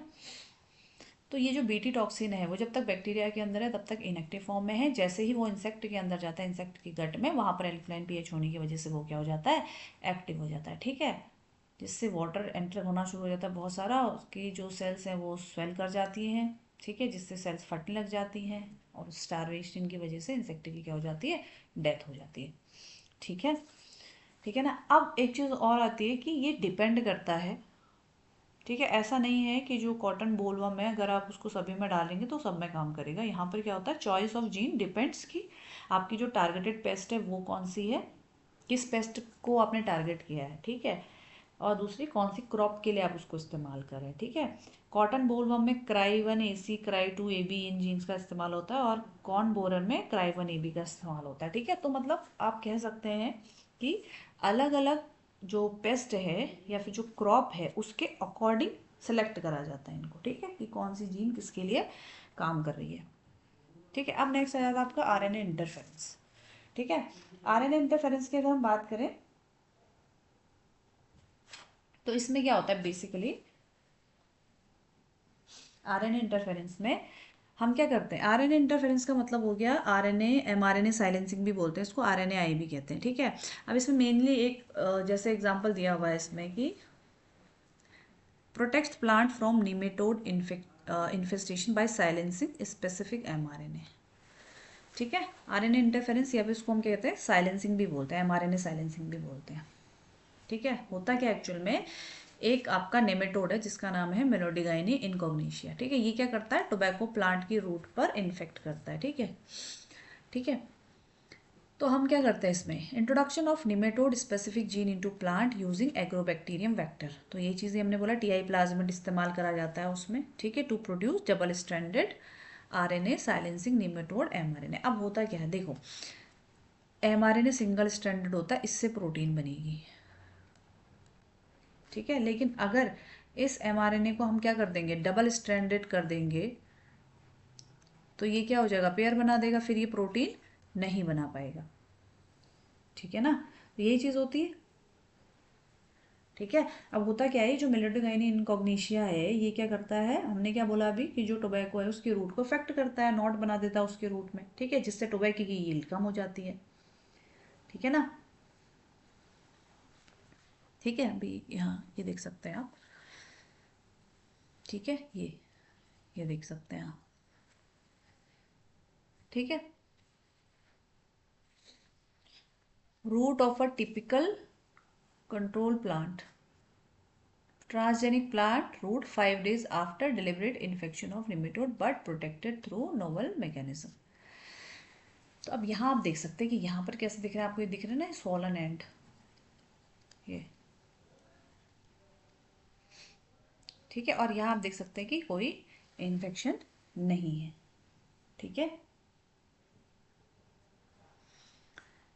तो ये जो बीटी टॉक्सिन है वो जब तक बैक्टीरिया के अंदर है तब तक इनएक्टिव फॉर्म में है, जैसे ही वो इंसेक्ट के अंदर जाता है, इंसेक्ट के गट में, वहाँ पर एल्कलाइन पीएच होने की वजह से वो क्या हो जाता है, एक्टिव हो जाता है, ठीक है, जिससे वाटर एंटर होना शुरू हो जाता है बहुत सारा, उसकी जो सेल्स हैं वो स्वेल कर जाती हैं, ठीक है, जिससे सेल्स फटने लग जाती हैं, और स्टारवेशन की वजह से इंसेक्ट की क्या हो जाती है, डेथ हो जाती है। ठीक है, ठीक है ना। अब एक चीज़ और आती है कि ये डिपेंड करता है, ठीक है, ऐसा नहीं है कि जो कॉटन बोलवर्म है अगर आप उसको सभी में डालेंगे तो सब में काम करेगा। यहाँ पर क्या होता है, चॉइस ऑफ जीन डिपेंड्स कि आपकी जो टारगेटेड पेस्ट है वो कौन सी है, किस पेस्ट को आपने टारगेट किया है, ठीक है, और दूसरी कौन सी क्रॉप के लिए आप उसको इस्तेमाल कर रहे हैं। ठीक है, कॉटन बोलवर्म में क्राई 1 AC क्राई 2 AB इन जीन्स का इस्तेमाल होता है और कॉर्न बोरर में क्राई 1 AB का इस्तेमाल होता है। ठीक है, तो मतलब आप कह सकते हैं कि अलग अलग जो पेस्ट है या फिर जो क्रॉप है उसके अकॉर्डिंग सेलेक्ट करा जाता है इनको। ठीक है, कि कौन सी जीन किसके लिए काम कर रही है। ठीक है, अब नेक्स्ट आ जाता है आपका RNA इंटरफेरेंस। ठीक है, RNA इंटरफेरेंस की अगर हम बात करें तो इसमें क्या होता है, बेसिकली RNA इंटरफेरेंस में हम क्या करते हैं, RNA इंटरफेरेंस का मतलब हो गया RNA mRNA साइलेंसिंग भी बोलते हैं इसको, RNAi भी कहते हैं। ठीक है, अब इसमें मेनली एक जैसे एग्जांपल दिया हुआ है इसमें कि protect plant from nematode infestation by silencing specific mRNA। ठीक है, RNA इंटरफेरेंस या फिर इसको हम कहते हैं साइलेंसिंग भी बोलते हैं, mRNA साइलेंसिंग भी बोलते हैं। ठीक है, होता क्या एक्चुअल में, एक आपका नेमेटोड है जिसका नाम है मेलोडिगाइनी इनकॉग्निशिया। ठीक है, ये क्या करता है, टोबैको प्लांट की रूट पर इन्फेक्ट करता है। ठीक है, ठीक है, तो हम क्या करते हैं इसमें, introduction of nematode specific gene into plant using agrobacterium vector. तो ये चीज़ें हमने बोला TI प्लाज्मिड इस्तेमाल करा जाता है उसमें। ठीक है, to produce double stranded RNA silencing nematode mRNA। अब होता क्या है, देखो mRNA सिंगल स्ट्रैंडेड होता है, इससे प्रोटीन बनेगी। ठीक है, लेकिन अगर इस mRNA को हम क्या कर देंगे, डबल स्ट्रैंडेड कर देंगे तो ये क्या हो जाएगा, पेयर बना देगा, फिर ये प्रोटीन नहीं बना पाएगा। ठीक है ना, तो यही चीज़ होती है। ठीक है, अब होता क्या है, जो मेलोडिगाइनी इनकॉग्निशिया है ये क्या करता है, हमने क्या बोला अभी कि जो टोबैको है उसकी रूट को इफेक्ट करता है, नॉट बना देता है उसके रूट में। ठीक है, जिससे टोबैको की यील्ड कम हो जाती है। ठीक है ना, ठीक है, अभी यहाँ ये देख सकते हैं आप। ठीक है, ये देख सकते हैं आप। ठीक है, root of a typical control plant, transgenic plant root 5 days after deliberate infection of nematode but protected through novel mechanism। तो अब यहाँ आप देख सकते हैं कि यहाँ पर कैसे दिख रहा है आपको, ये दिख रहा है ना swollen end, ये ठीक है, और यहाँ आप देख सकते हैं कि कोई इन्फेक्शन नहीं है। ठीक है,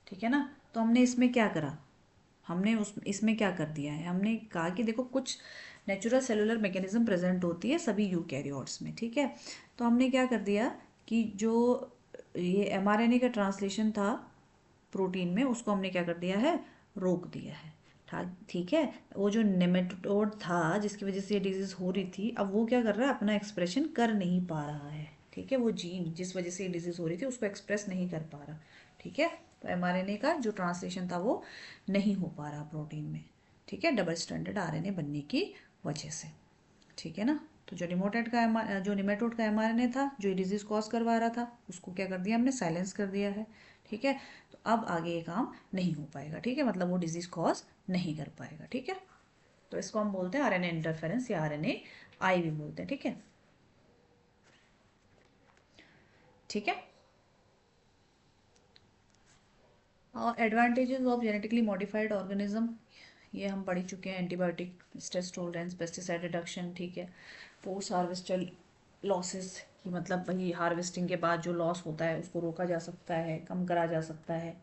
ठीक है ना, तो हमने इसमें क्या करा, हमने उस इसमें क्या कर दिया है, हमने कहा कि देखो कुछ नेचुरल सेलुलर मैकेनिज्म प्रेजेंट होती है सभी यूकैरियोट्स में। ठीक है, तो हमने क्या कर दिया कि जो ये mRNA का ट्रांसलेशन था प्रोटीन में उसको हमने क्या कर दिया है, रोक दिया है। ठीक है, वो जो नेमेटोड था जिसकी वजह से ये डिजीज हो रही थी, अब वो क्या कर रहा है, अपना एक्सप्रेशन कर नहीं पा रहा है। ठीक है, वो जीन जिस वजह से ये डिजीज हो रही थी उसको एक्सप्रेस नहीं कर पा रहा। ठीक है, तो mRNA का जो ट्रांसलेशन था वो नहीं हो पा रहा प्रोटीन में। ठीक है, डबल स्टैंडर्ड RNA बनने की वजह से। ठीक है ना, तो जो जो निमेटोड का mRNA था जो डिजीज कॉज करवा रहा था उसको क्या कर दिया हमने, साइलेंस कर दिया है। ठीक है, तो अब आगे ये काम नहीं हो पाएगा। ठीक है, मतलब वो डिजीज कॉज नहीं कर पाएगा। ठीक है, तो इसको हम बोलते हैं RNA इंटरफेरेंस या RNAi भी बोलते हैं। ठीक है, ठीक है, और advantages of genetically modified organism ये हम पढ़ चुके हैं, antibiotic, stress tolerance, pesticide reduction. ठीक है, पोस्ट हार्वेस्टल लॉसेस की मतलब वही हार्वेस्टिंग के बाद जो लॉस होता है उसको रोका जा सकता है, कम करा जा सकता है।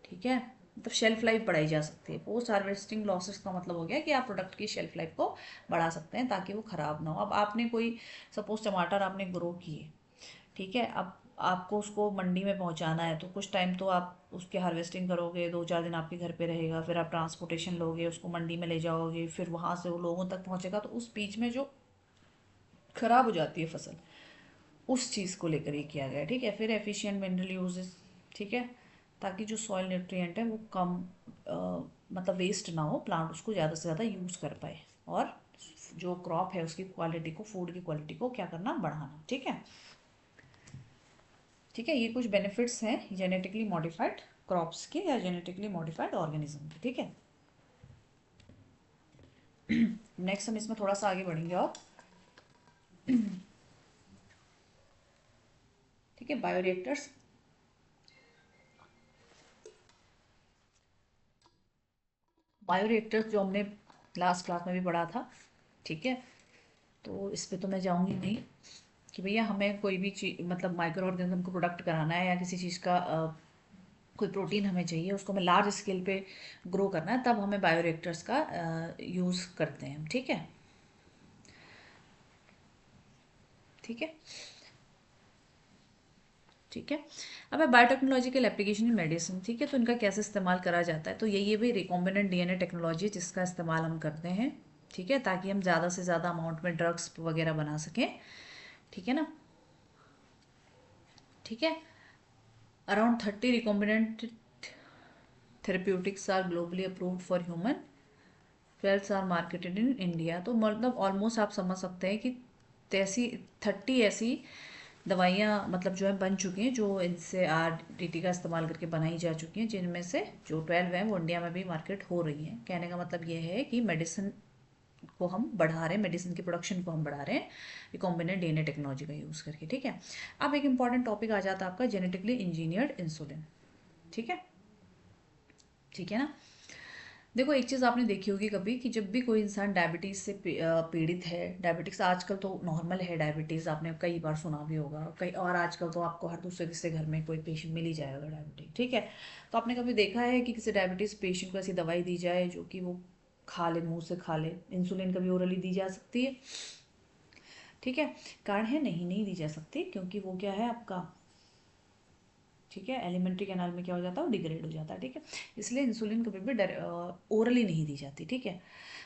ठीक है, मतलब शेल्फ लाइफ बढ़ाई जा सकती है। पोस्ट हार्वेस्टिंग लॉसेस का मतलब हो गया कि आप प्रोडक्ट की शेल्फ लाइफ को बढ़ा सकते हैं ताकि वो ख़राब ना हो। अब आपने कोई सपोज टमाटर आपने ग्रो किए, ठीक है, अब आपको उसको मंडी में पहुंचाना है तो कुछ टाइम तो आप उसकी हार्वेस्टिंग करोगे, 2-4 दिन आपके घर पे रहेगा, फिर आप ट्रांसपोर्टेशन लोगे, उसको मंडी में ले जाओगे, फिर वहाँ से वो लोगों तक पहुँचेगा, तो उस बीच में जो खराब हो जाती है फसल, उस चीज़ को लेकर ये किया गया है। ठीक है, फिर एफिशिएंट मिनरल यूजेस। ठीक है, ताकि जो सॉइल न्यूट्रिएंट है वो कम मतलब वेस्ट ना हो, प्लांट उसको ज़्यादा से ज़्यादा यूज़ कर पाए, और जो क्रॉप है उसकी क्वालिटी को, फूड की क्वालिटी को क्या करना, बढ़ाना। ठीक है, ठीक है, ये कुछ बेनिफिट्स हैं जेनेटिकली मॉडिफाइड क्रॉप्स के या जेनेटिकली मॉडिफाइड ऑर्गेनिज्म के। ठीक है, नेक्स्ट हम इसमें थोड़ा सा आगे बढ़ेंगे और ठीक है, बायोरिएक्टर्स। बायोरिएक्टर्स जो हमने लास्ट क्लास में भी पढ़ा था, ठीक है, तो इस पे तो मैं जाऊंगी नहीं कि भैया हमें कोई भी चीज मतलब माइक्रो ऑर्गेनिज्म को प्रोडक्ट कराना है या किसी चीज़ का कोई प्रोटीन हमें चाहिए, उसको हमें लार्ज स्केल पे ग्रो करना है, तब हमें बायोरिएक्टर्स का यूज़ करते हैं हम। ठीक है, ठीक है, ठीक है। अब है बायोटेक्नोलॉजिकल एप्लीकेशन इन मेडिसिन। ठीक है, तो इनका कैसे इस्तेमाल करा जाता है, तो यही है भाई रिकॉम्बिनेंट डीएनए टेक्नोलॉजी जिसका इस्तेमाल हम करते हैं। ठीक है, ताकि हम ज़्यादा से ज़्यादा अमाउंट में ड्रग्स वगैरह बना सकें। ठीक है ना, ठीक है। Around 30 recombinant therapeutics are globally approved for human, 12 are marketed in India. तो मतलब ऑलमोस्ट आप समझ सकते हैं कि तैसी 30 ऐसी दवाइयाँ मतलब जो है बन चुकी हैं, जो इनसे आरडीटी का इस्तेमाल करके बनाई जा चुकी हैं, जिनमें से जो 12 हैं वो इंडिया में भी मार्केट हो रही हैं। कहने का मतलब ये है कि मेडिसिन को हम बढ़ा रहे हैं, मेडिसिन की प्रोडक्शन को हम बढ़ा रहे हैं रिकॉम्बिनेंट डीएनए टेक्नोलॉजी का यूज़ करके। ठीक है, अब एक इंपॉर्टेंट टॉपिक आ जाता है आपका जेनेटिकली इंजीनियर्ड इंसुलिन। ठीक है, ठीक है ना। देखो एक चीज़ आपने देखी होगी कभी कि जब भी कोई इंसान डायबिटीज़ से पीड़ित है, डायबिटिक्स आजकल तो नॉर्मल है, डायबिटीज़ आपने कई बार सुना भी होगा कई, और आजकल तो आपको हर दूसरे तीसरे घर में कोई पेशेंट मिल ही जाएगा डायबिटीज। ठीक है, तो आपने कभी देखा है कि किसी डायबिटीज़ पेशेंट को ऐसी दवाई दी जाए जो कि वो खा ले, मुंह से खा ले? इंसुलिन कभी ओरली दी जा सकती है? ठीक है, कारण है नहीं दी जा सकती, क्योंकि वो क्या है आपका, ठीक है, एलिमेंट्री कैनाल में क्या हो जाता है, वो डिग्रेड हो जाता है। ठीक है, इसलिए इंसुलिन कभी भी ओरली नहीं दी जाती। ठीक है,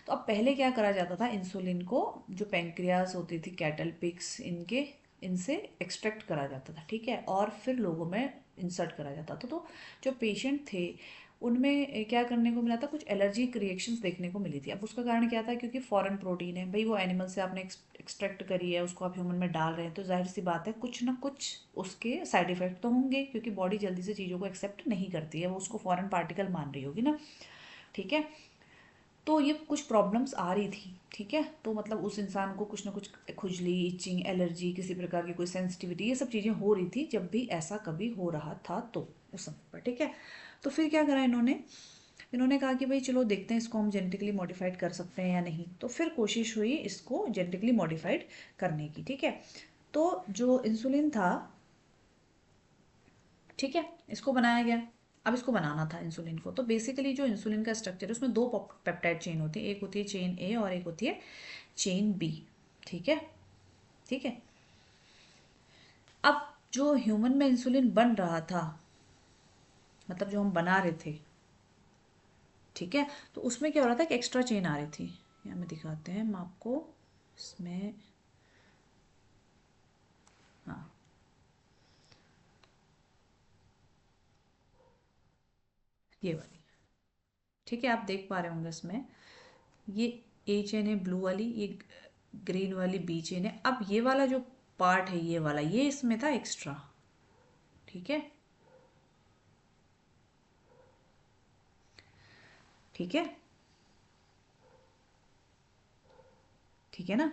तो अब पहले क्या करा जाता था, इंसुलिन को जो पैंक्रियाज होती थी, कैटल पिग्स, इनसे एक्सट्रैक्ट करा जाता था। ठीक है, और फिर लोगों में इंसर्ट करा जाता था। तो जो पेशेंट थे उनमें क्या करने को मिला था, कुछ एलर्जिक रिएक्शंस देखने को मिली थी। अब उसका कारण क्या था, क्योंकि फॉरेन प्रोटीन है भाई, वो एनिमल से आपने एक्सट्रैक्ट करी है, उसको आप ह्यूमन में डाल रहे हैं, तो जाहिर सी बात है कुछ ना कुछ उसके साइड इफेक्ट तो होंगे, क्योंकि बॉडी जल्दी से चीज़ों को एक्सेप्ट नहीं करती है, वो उसको फॉरेन पार्टिकल मान रही होगी ना। ठीक है, तो ये कुछ प्रॉब्लम्स आ रही थी। ठीक है, तो मतलब उस इंसान को कुछ ना कुछ खुजली, इचिंग, एलर्जी, किसी प्रकार की कोई सेंसिटिविटी, ये सब चीज़ें हो रही थी जब भी ऐसा कभी हो रहा था तो उस समय पर। ठीक है, तो फिर क्या करा इन्होंने, इन्होंने कहा कि भाई चलो देखते हैं इसको हम जेनेटिकली मॉडिफाइड कर सकते हैं या नहीं। तो फिर कोशिश हुई इसको जेनेटिकली मॉडिफाइड करने की। ठीक है, तो जो इंसुलिन था, ठीक है, इसको बनाया गया। अब इसको बनाना था इंसुलिन को, तो बेसिकली जो इंसुलिन का स्ट्रक्चर है उसमें दो पेप्टाइड चेन होती है, एक होती है चेन ए और एक होती है चेन बी। ठीक है, ठीक है। अब जो ह्यूमन में इंसुलिन बन रहा था, मतलब जो हम बना रहे थे, ठीक है, तो उसमें क्या हो रहा था कि एक्स्ट्रा चेन आ रही थी। यहाँ में दिखाते हैं हम आपको इसमें, हाँ, ये वाली। ठीक है, आप देख पा रहे होंगे इसमें, ये ए चेन है ब्लू वाली, ये ग्रीन वाली बी चेन है। अब ये वाला जो पार्ट है, ये वाला, ये इसमें था एक्स्ट्रा। ठीक है, ठीक है, ठीक है ना।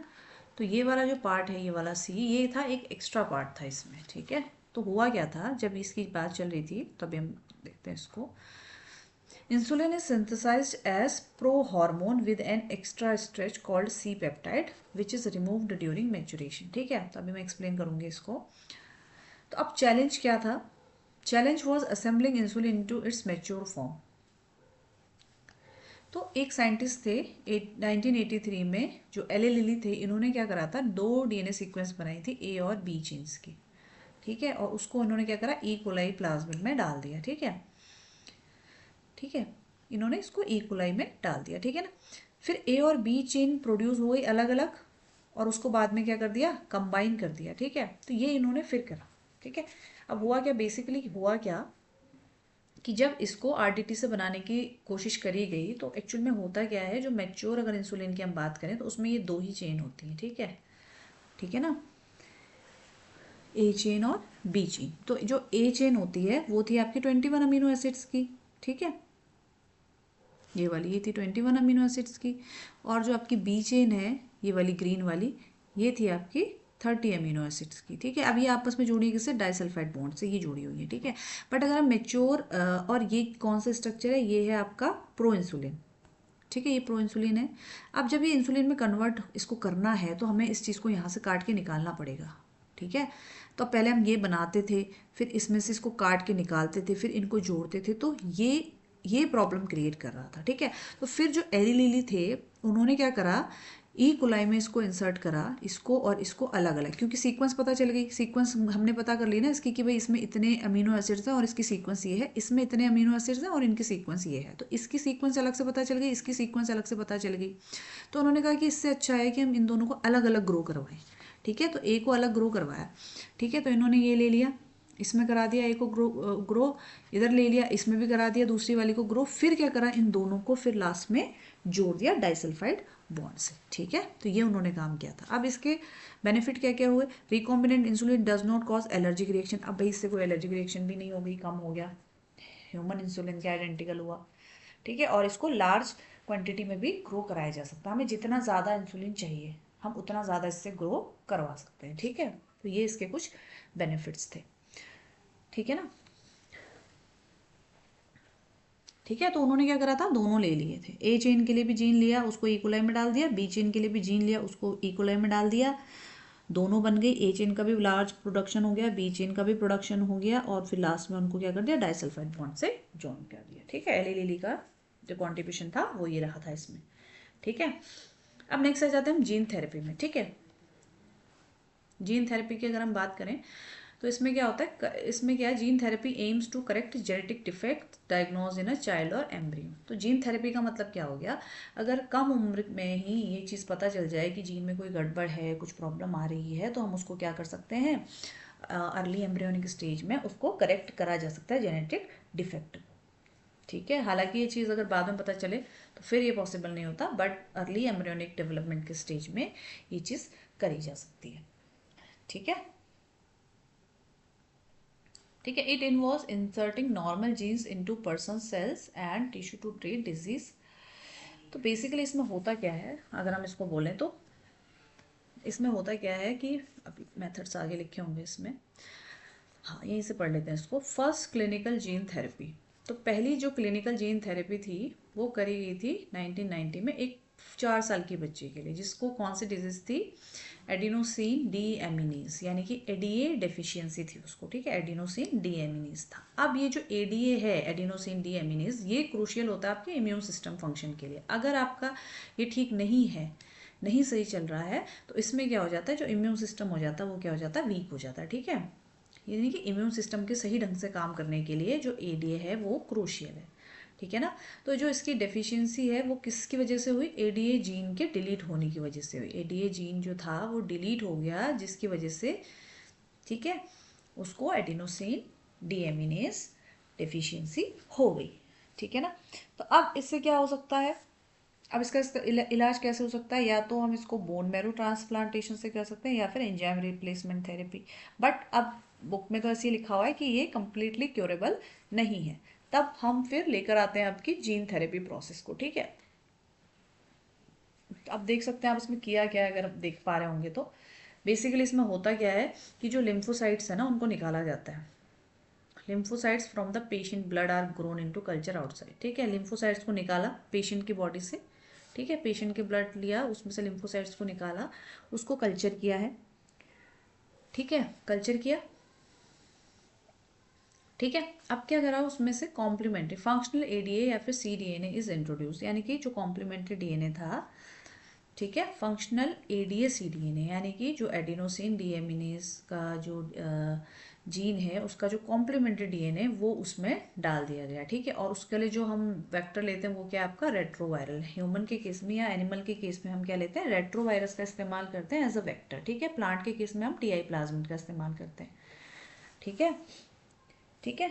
तो ये वाला जो पार्ट है, ये वाला सी, ये था एक एक्स्ट्रा पार्ट था इसमें। ठीक है, तो हुआ क्या था, जब इसकी बात चल रही थी तभी हम देखते हैं इसको। Insulin is synthesized as prohormone with an extra stretch called C peptide which is removed during maturation। ठीक है, तो अभी मैं एक्सप्लेन करूंगी इसको। तो अब चैलेंज क्या था, challenge was assembling insulin into its mature form. तो एक साइंटिस्ट थे 1983 में, जो एल लिली थे, इन्होंने क्या करा था, दो डीएनए सीक्वेंस बनाई थी ए और बी चेन्स की। ठीक है, और उसको उन्होंने क्या करा, ई कोलाई प्लाज्मिड में डाल दिया। ठीक है, ठीक है, इन्होंने इसको ई कोलाई में डाल दिया। ठीक है ना, फिर ए और बी चेन प्रोड्यूस हो गई अलग अलग, और उसको बाद में क्या कर दिया, कंबाइन कर दिया। ठीक है, तो ये इन्होंने फिर करा। ठीक है, अब हुआ क्या, बेसिकली हुआ क्या कि जब इसको आरडीटी से बनाने की कोशिश करी गई, तो एक्चुअल में होता क्या है, जो मैच्योर अगर इंसुलिन की हम बात करें तो उसमें ये दो ही चेन होती हैं। ठीक है, ठीक है ना, ए चेन और बी चेन। तो जो ए चेन होती है वो थी आपकी 21 अमीनो एसिड्स की, ठीक है, ये वाली ये थी 21 अमीनो एसिड्स की। और जो आपकी बी चेन है ये वाली ग्रीन वाली, ये थी आपकी 30 अमीनो एसिड्स की, ठीक है। अब ये आपस में जुड़ी है किससे, डाइसल्फाइड बॉन्ड से ये जुड़ी हुई है, ठीक है। बट अगर हम मेच्योर, और ये कौन सा स्ट्रक्चर है, ये है आपका प्रो इंसुलिन, ठीक है, ये प्रो इंसुलिन है। अब जब ये इंसुलिन में कन्वर्ट इसको करना है तो हमें इस चीज़ को यहाँ से काट के निकालना पड़ेगा, ठीक है। तो पहले हम ये बनाते थे, फिर इसमें से इसको काट के निकालते थे, फिर इनको जोड़ते थे, तो ये प्रॉब्लम क्रिएट कर रहा था, ठीक है। तो फिर जो एली लिली थे उन्होंने क्या करा, ई कोलाई में इसको इंसर्ट करा, इसको और इसको अलग अलग, क्योंकि सीक्वेंस पता चल गई, सीक्वेंस हमने पता कर ली ना इसकी कि भाई इसमें इतने अमीनो एसिड्स हैं और इसकी सीक्वेंस ये है, इसमें इतने अमीनो एसिड्स हैं और इनकी सीक्वेंस ये है, तो इसकी सीक्वेंस अलग से पता चल गई, इसकी सीक्वेंस अलग से पता चल गई। तो उन्होंने कहा कि इससे अच्छा है कि हम इन दोनों को अलग अलग ग्रो करवाएं, ठीक है। तो ए को अलग ग्रो करवाया, ठीक है। तो इन्होंने ये ले लिया, इसमें करा दिया ए को ग्रो, इधर ले लिया, इसमें भी करा दिया दूसरी वाली को ग्रो, फिर क्या करा, इन दोनों को फिर लास्ट में जोड़ दिया डाइसल्फाइड बॉन्ड से, ठीक है। तो ये उन्होंने काम किया था। अब इसके बेनिफिट क्या क्या हुए, recombinant insulin does not cause allergic reaction. अब भाई इससे कोई एलर्जिक रिएक्शन भी नहीं हो गई, कम हो गया, ह्यूमन इंसुलिन के आइडेंटिकल हुआ, ठीक है। और इसको लार्ज क्वांटिटी में भी ग्रो कराया जा सकता है, हमें जितना ज़्यादा इंसुलिन चाहिए हम उतना ज़्यादा इससे ग्रो करवा सकते हैं, ठीक है। तो ये इसके कुछ बेनिफिट्स थे, ठीक है ना, ठीक है। तो उन्होंने क्या करा था, दोनों ले लिए थे, ए चेन के लिए भी जीन लिया, उसको इकोलाई में डाल दिया, बी चेन के लिए भी जीन लिया, उसको इकोलाई में डाल दिया, दोनों बन गई, ए चेन का भी लार्ज प्रोडक्शन हो गया, बी चेन का भी प्रोडक्शन हो गया, और फिर लास्ट में उनको क्या कर दिया, डाइसल्फाइड बॉन्ड से जॉइन कर दिया, ठीक है। एली लिली का जो कॉन्ट्रीब्यूशन था वो ये रहा था इसमें, ठीक है। अब नेक्स्ट आ जाते हैं हम जीन थेरेपी में, ठीक है। जीन थेरेपी की अगर हम बात करें तो इसमें क्या होता है, इसमें क्या है, gene therapy aims to correct genetic defect diagnose in a child और एम्ब्रियो। तो जीन थेरेपी का मतलब क्या हो गया, अगर कम उम्र में ही ये चीज़ पता चल जाए कि जीन में कोई गड़बड़ है, कुछ प्रॉब्लम आ रही है, तो हम उसको क्या कर सकते हैं, अर्ली एम्ब्रियोनिक स्टेज में उसको करेक्ट करा जा सकता है जेनेटिक डिफेक्ट, ठीक है। हालांकि ये चीज़ अगर बाद में पता चले तो फिर ये पॉसिबल नहीं होता, बट अर्ली एम्ब्रियोनिक डेवलपमेंट के स्टेज में ये चीज़ करी जा सकती है, ठीक है, ठीक है। It involves inserting normal genes into person cells and tissue to treat disease. तो बेसिकली इसमें होता क्या है, अगर हम इसको बोलें तो इसमें होता क्या है कि अभी मेथड्स आगे लिखे होंगे इसमें, हाँ यहीं से पढ़ लेते हैं इसको। फर्स्ट क्लिनिकल जीन थेरेपी, तो पहली जो क्लिनिकल जीन थेरेपी थी वो करी गई थी 1990 में एक 4 साल की बच्ची के लिए, जिसको कौन सी डिजीज थी, एडिनोसिन डी एमिनीज, यानी कि एडीए डेफिशिएंसी थी उसको, ठीक है, एडिनोसिन डी एमिनीज था। अब ये जो एडीए है, एडिनोसिन डी एमिनीज, ये क्रूशियल होता है आपके इम्यून सिस्टम फंक्शन के लिए। अगर आपका ये ठीक नहीं है, नहीं सही चल रहा है, तो इसमें क्या हो जाता है, जो इम्यून सिस्टम हो जाता है वो क्या हो जाता है, वीक हो जाता है, ठीक है। यानी कि इम्यून सिस्टम के सही ढंग से काम करने के लिए जो एडीए है वो क्रूशियल है, ठीक है ना। तो जो इसकी डेफिशिएंसी है वो किसकी वजह से हुई, एडीए जीन के डिलीट होने की वजह से हुई। एडीए जीन जो था वो डिलीट हो गया, जिसकी वजह से, ठीक है, उसको एडिनोसिन डीएमिनेज डेफिशिएंसी हो गई, ठीक है ना। तो अब इससे क्या हो सकता है, अब इसका इलाज कैसे हो सकता है, या तो हम इसको बोन मैरो ट्रांसप्लांटेशन से कर सकते हैं या फिर एंजाइम रिप्लेसमेंट थेरेपी। बट अब बुक में तो ऐसे लिखा हुआ है कि ये कम्प्लीटली क्योरेबल नहीं है। तब हम फिर लेकर आते हैं आपकी जीन थेरेपी प्रोसेस को, ठीक है। अब देख सकते हैं आप इसमें किया क्या है, अगर आप देख पा रहे होंगे तो बेसिकली इसमें होता क्या है कि जो लिम्फोसाइट्स है ना उनको निकाला जाता है। Lymphocytes from the patient blood are grown into culture outside, ठीक है। लिम्फोसाइट्स को निकाला पेशेंट की बॉडी से, ठीक है, पेशेंट के ब्लड लिया, उसमें से लिम्फोसाइट्स को निकाला, उसको कल्चर किया है, ठीक है, कल्चर किया, ठीक है। अब क्या करा, उसमें से कॉम्प्लीमेंट्री फंक्शनल एडीए या फिर सीडीएनए इज इंट्रोड्यूस, यानी कि जो कॉम्प्लीमेंट्री डीएनए था, ठीक है, फंक्शनल एडीए सीडीएनए, यानी कि जो एडिनोसिन डीएमिनेज का जो जीन है उसका जो कॉम्प्लीमेंट्री डीएनए वो उसमें डाल दिया गया, ठीक है। और उसके लिए जो हम वेक्टर लेते हैं वो क्या है आपका रेट्रोवायरल। ह्यूमन के केस में या एनिमल के केस में हम क्या लेते हैं, रेट्रोवायरस का इस्तेमाल करते हैं एज अ वेक्टर, ठीक है। प्लांट के केस में हम टीआई प्लाज्मिड का इस्तेमाल करते हैं, ठीक है, ठीक है।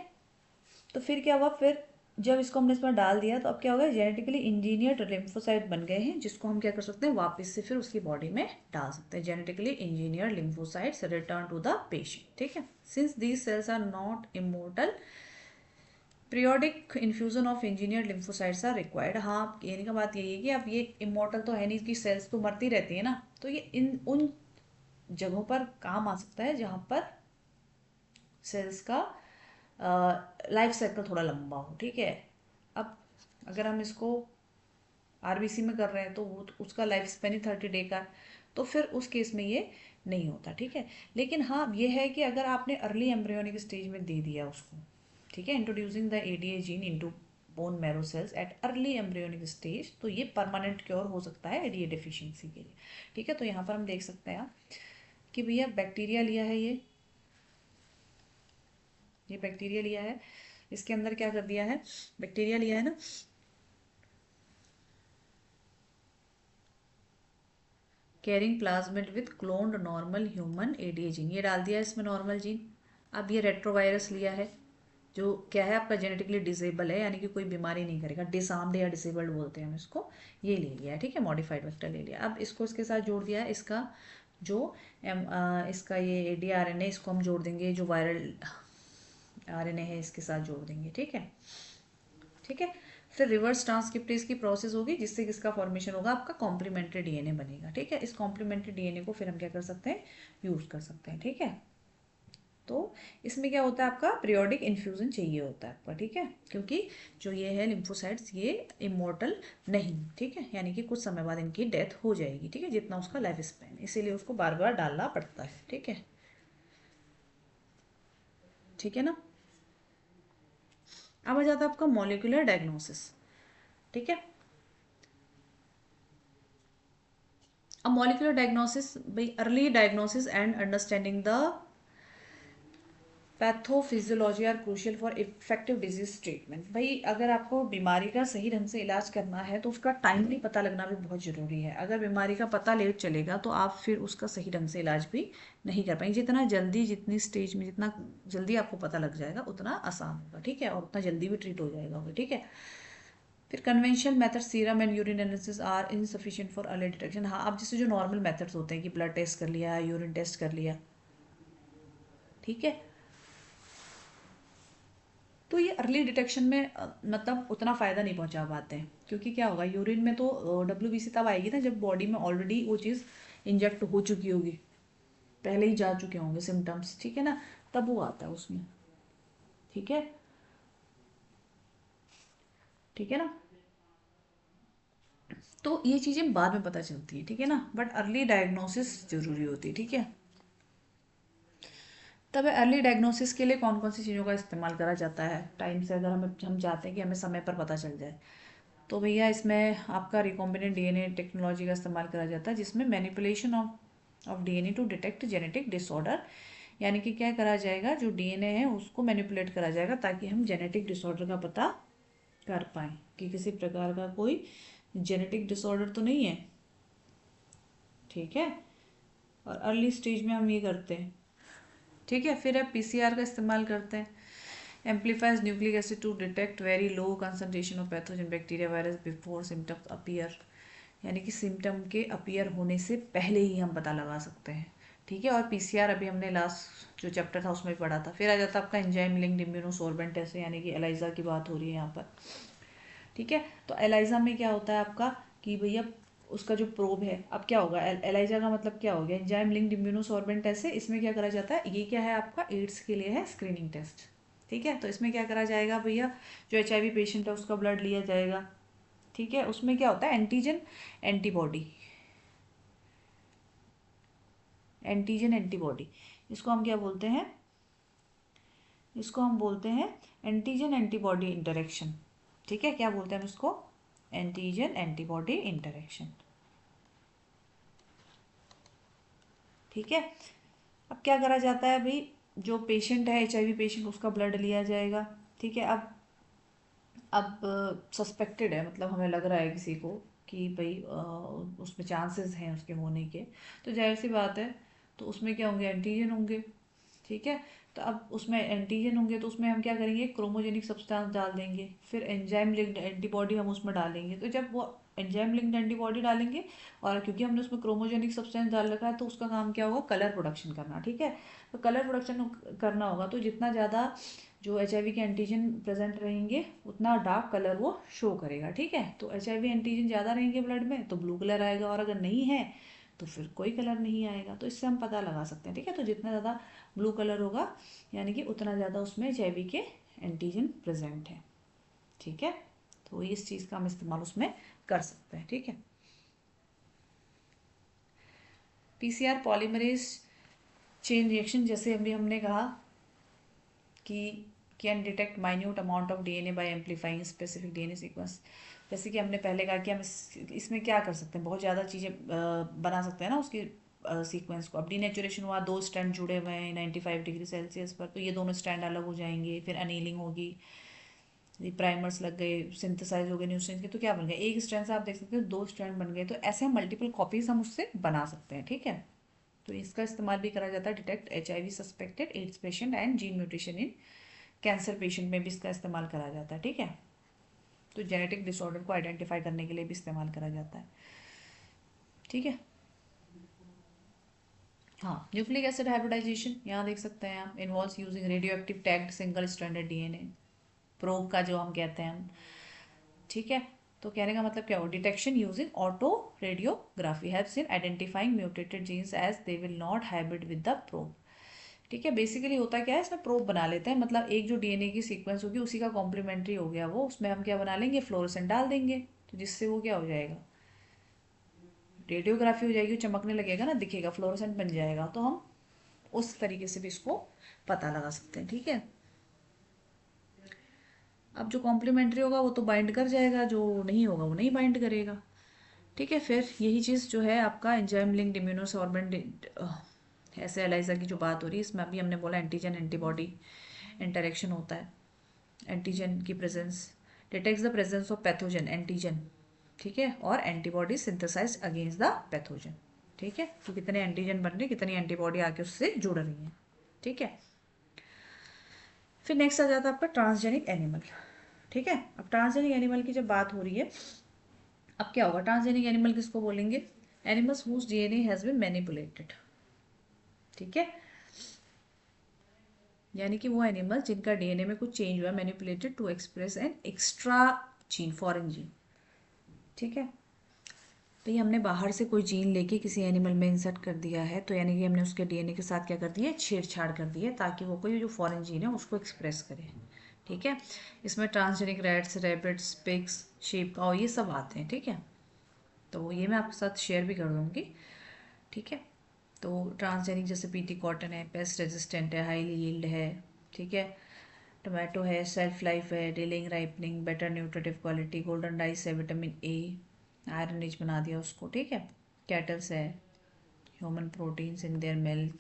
तो फिर क्या हुआ, फिर जब इसको हमने इसमें डाल दिया तो अब क्या होगा, जेनेटिकली इंजीनियर्ड लिम्फोसाइट बन गए हैं, जिसको हम क्या कर सकते हैं, वापस से फिर उसकी बॉडी में डाल सकते हैं। Genetically engineered lymphocytes return to the patient, ठीक है। Since these cells are not immortal, periodic infusion of engineered lymphocytes are required. हाँ, कहने का बात यही है कि अब ये इमोर्टल तो है नहीं, इसकी सेल्स तो मरती रहती है ना, तो ये इन उन जगहों पर काम आ सकता है जहाँ पर सेल्स का लाइफ साइकिल थोड़ा लंबा हो, ठीक है। अब अगर हम इसको आरबीसी में कर रहे हैं तो वो तो उसका लाइफ स्पेन ही 30 डे का, तो फिर उस केस में ये नहीं होता, ठीक है। लेकिन हाँ, ये है कि अगर आपने अर्ली एम्ब्रियोनिक स्टेज में दे दिया उसको, ठीक है, introducing the ADA gene into bone marrow cells at early embryonic stage, तो ये परमानेंट क्योर हो सकता है एडीए डिफिशियंसी के लिए, ठीक है। तो यहाँ पर हम देख सकते हैं कि भैया बैक्टीरिया लिया है, ये बैक्टीरिया लिया है, इसके अंदर क्या कर दिया है, बैक्टीरिया लिया है ना, carrying plasmid with cloned normal human ADA gene, ये डाल दिया इसमें नॉर्मल जीन। अब ये रेट्रोवायरस लिया है, जो क्या है आपका जेनेटिकली डिसेबल है, यानी कि कोई बीमारी नहीं करेगा, डिसआर्म्ड या डिसेबल्ड बोलते हैं हम इसको, ये ले लिया है, ठीक है, मॉडिफाइड वेक्टर ले लिया। अब इसको इसके साथ जोड़ दिया है, इसका जो इसका ये एडी आर एन ए, इसको हम जोड़ देंगे, जो वायरल आर एन ए है इसके साथ जोड़ देंगे, ठीक है, ठीक है। फिर रिवर्स ट्रांसक्रिप्टेज की प्रोसेस होगी, जिससे किसका फॉर्मेशन होगा, आपका कॉम्प्लीमेंट्री डीएनए बनेगा, ठीक है। इस कॉम्प्लीमेंट्री डीएनए को फिर हम क्या कर सकते हैं, यूज कर सकते हैं, ठीक है। तो इसमें क्या होता है, आपका पीरियोडिक इन्फ्यूजन चाहिए होता है आपका, ठीक है, क्योंकि जो ये है लिम्फोसाइट्स ये इमोर्टल नहीं, ठीक है, यानी कि कुछ समय बाद इनकी डेथ हो जाएगी, ठीक है, जितना उसका लाइफ स्पैन, इसीलिए उसको बार बार डालना पड़ता है, ठीक है, ठीक है ना। अब आ जाता है आपका मॉलिक्यूलर डायग्नोसिस, ठीक है। अब मॉलिक्यूलर डायग्नोसिस, भाई early diagnosis and understanding the pathophysiology are crucial for effective disease treatment. भाई अगर आपको बीमारी का सही ढंग से इलाज करना है तो उसका टाइमली पता लगना भी बहुत ज़रूरी है। अगर बीमारी का पता लेट चलेगा तो आप फिर उसका सही ढंग से इलाज भी नहीं कर पाएंगे। जितना जल्दी, जितनी स्टेज में जितना जल्दी आपको पता लग जाएगा उतना आसान होगा, ठीक है, और उतना जल्दी भी ट्रीट हो जाएगा वो, ठीक है। फिर conventional method serum and urine analysis are insufficient for early detection. हाँ, अब जैसे जो नॉर्मल मेथड्स होते हैं कि ब्लड टेस्ट कर लिया, यूरिन टेस्ट कर लिया, ठीक है, तो ये अर्ली डिटेक्शन में मतलब उतना फ़ायदा नहीं पहुंचा पाते हैं, क्योंकि क्या होगा, यूरिन में तो डब्ल्यूबीसी तब आएगी ना जब बॉडी में ऑलरेडी वो चीज़ इंजेक्ट हो चुकी होगी, पहले ही जा चुके होंगे सिम्टम्स, ठीक है ना, तब वो आता है उसमें, ठीक है, ठीक है ना। तो ये चीज़ें बाद में पता चलती हैं, ठीक है ना, बट अर्ली डायग्नोसिस ज़रूरी होती है, ठीक है। तब अर्ली डायग्नोसिस के लिए कौन कौन सी चीज़ों का इस्तेमाल करा जाता है टाइम से, अगर हम चाहते हैं कि हमें समय पर पता चल जाए, तो भैया इसमें आपका रिकॉम्बिनेंट डीएनए टेक्नोलॉजी का इस्तेमाल करा जाता है, जिसमें manipulation of DNA to detect genetic disorder, यानी कि क्या करा जाएगा, जो डीएनए है उसको मैनिपुलेट करा जाएगा ताकि हम जेनेटिक डिसऑर्डर का पता कर पाएँ कि किसी प्रकार का कोई जेनेटिक डिसऑर्डर तो नहीं है, ठीक है, और अर्ली स्टेज में हम ये करते हैं, ठीक है। फिर अब पीसीआर का इस्तेमाल करते हैं, amplifies nucleic acid to detect very low concentration of pathogen bacteria virus before symptoms appear, यानी कि सिम्टम के अपीयर होने से पहले ही हम पता लगा सकते हैं, ठीक है। और पीसीआर अभी हमने लास्ट जो चैप्टर था उसमें पढ़ा था। फिर आ जाता है आपका एंजाइम लिंक्ड इम्यूनोसॉर्बेंट टेस्ट, यानी कि एलाइजा की बात हो रही है यहाँ पर, ठीक है। तो एलाइजा में क्या होता है आपका कि भैया उसका जो प्रोब है, अब क्या होगा, एलाइजा का मतलब क्या हो गया, एंजाइम लिंक्ड इम्यूनोसॉर्बेंट टेस्ट है, इसमें क्या करा जाता है, ये क्या है आपका एड्स के लिए है स्क्रीनिंग टेस्ट, ठीक है। तो इसमें क्या करा जाएगा भैया, जो एचआईवी पेशेंट है उसका ब्लड लिया जाएगा, ठीक है, उसमें क्या होता है, एंटीजन एंटीबॉडी, एंटीजन एंटीबॉडी, इसको हम क्या बोलते हैं, इसको हम बोलते हैं एंटीजन एंटीबॉडी इंटरेक्शन, ठीक है, क्या बोलते हैं हम इसको, एंटीजन एंटीबॉडी इंटरेक्शन, ठीक है। अब क्या करा जाता है भाई, जो पेशेंट है एचआईवी पेशेंट उसका ब्लड लिया जाएगा, ठीक है। अब सस्पेक्टेड है, मतलब हमें लग रहा है किसी को कि भाई उसमें चांसेस हैं उसके होने के, तो जाहिर सी बात है, तो उसमें क्या होंगे, एंटीजन होंगे, ठीक है। तो अब उसमें एंटीजन होंगे तो उसमें हम क्या करेंगे, क्रोमोजेनिक सब्सटेंस डाल देंगे, फिर एंजाइम लिंक्ड एंटीबॉडी हम उसमें डालेंगे। तो जब वो एंजाइम लिंक्ड एंटीबॉडी डालेंगे, और क्योंकि हमने उसमें क्रोमोजेनिक सब्सटेंस डाल रखा है तो उसका काम क्या होगा, कलर प्रोडक्शन करना। ठीक है, तो कलर प्रोडक्शन करना होगा, तो जितना ज़्यादा जो HIV के एंटीजन प्रेजेंट रहेंगे उतना डार्क कलर वो शो करेगा। ठीक है, तो HIV एंटीजन ज़्यादा रहेंगे ब्लड में तो ब्लू कलर आएगा, और अगर नहीं है तो फिर कोई कलर नहीं आएगा। तो इससे हम पता लगा सकते हैं। ठीक है, तो जितना ज़्यादा ब्लू कलर होगा यानी कि उतना ज़्यादा उसमें HIV के एंटीजन प्रेजेंट है। ठीक है, तो इस चीज़ का हम इस्तेमाल उसमें कर सकते हैं। ठीक है, PCR पॉलीमरेज चेन रिएक्शन, जैसे अभी हमने कहा कि can detect minute amount of DNA by amplifying specific DNA sequence. जैसे कि हमने पहले कहा कि हम इसमें क्या कर सकते हैं, बहुत ज़्यादा चीज़ें बना सकते हैं ना उसकी सीक्वेंस को। अब डीनेचुरेशन हुआ, 2 स्ट्रैंड जुड़े हुए हैं 95 डिग्री सेल्सियस पर, तो ये दोनों स्ट्रैंड अलग हो जाएंगे। फिर अनीलिंग होगी, प्राइमर्स लग गए, सिंथेसाइज हो गए न्यू स्ट्रैंड के, तो क्या बन गया, एक स्ट्रैंड से आप देख सकते हो 2 स्ट्रैंड बन गए। तो ऐसे हम मल्टीपल कॉपीज हम उससे बना सकते हैं। ठीक है, तो इसका इस्तेमाल भी करा जाता है detect HIV suspected ads patient and gene mutation in cancer patient में भी इसका इस्तेमाल करा जाता है। ठीक है, तो जेनेटिक डिसऑर्डर को आइडेंटिफाई करने के लिए भी इस्तेमाल करा जाता है। ठीक है, हाँ, न्यूक्लिक एसिड हाइब्रिडाइजेशन यहाँ देख सकते हैं आप, involves using radio active tagged single stranded DNA, probe का जो हम कहते हैं हम। ठीक है, तो कहने का मतलब क्या हो, detection using autoradiography helps in identifying mutated genes as they will not hybrid with the probe. ठीक है, बेसिकली होता क्या है, इसमें प्रोब बना लेते हैं, मतलब एक जो DNA की सीक्वेंस होगी उसी का कॉम्प्लीमेंट्री हो गया वो, उसमें हम क्या बना लेंगे, फ्लोरोसेंट डाल देंगे, तो जिससे वो क्या हो जाएगा, रेडियोग्राफी हो जाएगी, चमकने लगेगा ना, दिखेगा, फ्लोरोसेंट बन जाएगा। तो हम उस तरीके से भी इसको पता लगा सकते हैं। ठीक है, अब जो कॉम्प्लीमेंट्री होगा वो तो बाइंड कर जाएगा, जो नहीं होगा वो नहीं बाइंड करेगा। ठीक है, फिर यही चीज़ जो है आपका एंजाइम लिंक्ड इम्यूनोसॉर्बेंट ऐसे एलाइजा की जो बात हो रही है, इसमें अभी हमने बोला एंटीजन एंटीबॉडी इंटरेक्शन होता है। एंटीजन की presence detects the presence of pathogen antigen. ठीक है, और antibody synthesize against the pathogen. ठीक है, तो कितने एंटीजन बन रहे, कितनी एंटीबॉडी आके उससे जुड़ रही हैं। ठीक है, फिर नेक्स्ट आ जाता है आपका ट्रांसजेनिक एनिमल। ठीक है, अब ट्रांसजेनिक एनिमल की जब बात हो रही है, अब क्या होगा, ट्रांसजेनिक एनिमल किसको बोलेंगे, animals whose DNA has been manipulated. ठीक है, यानी कि वो एनिमल जिनका DNA में कुछ चेंज हुआ, manipulated to express an extra gene, foreign gene. ठीक है, तो ये हमने बाहर से कोई जीन लेके किसी एनिमल में इंसर्ट कर दिया है, तो यानी कि हमने उसके DNA के साथ क्या कर दिया है, छेड़छाड़ कर दी है, ताकि वो कोई जो फॉरेन जीन है उसको एक्सप्रेस करे। ठीक है, इसमें transgenic rats, rabbits, pigs, sheep, cow, ये सब आते हैं। ठीक है, तो ये मैं आपके साथ शेयर भी कर दूँगी। ठीक है, तो ट्रांसजेनिक जैसे पीटी कॉटन है, पेस्ट रेजिस्टेंट है, हाईली यील्ड है। ठीक है, टोमेटो है, सेल्फ लाइफ है, dealing, ripening, better nutritive quality, golden rice है, विटामिन ए, आयरन रिच बना दिया उसको। ठीक है, कैटल्स है, human proteins in their milk.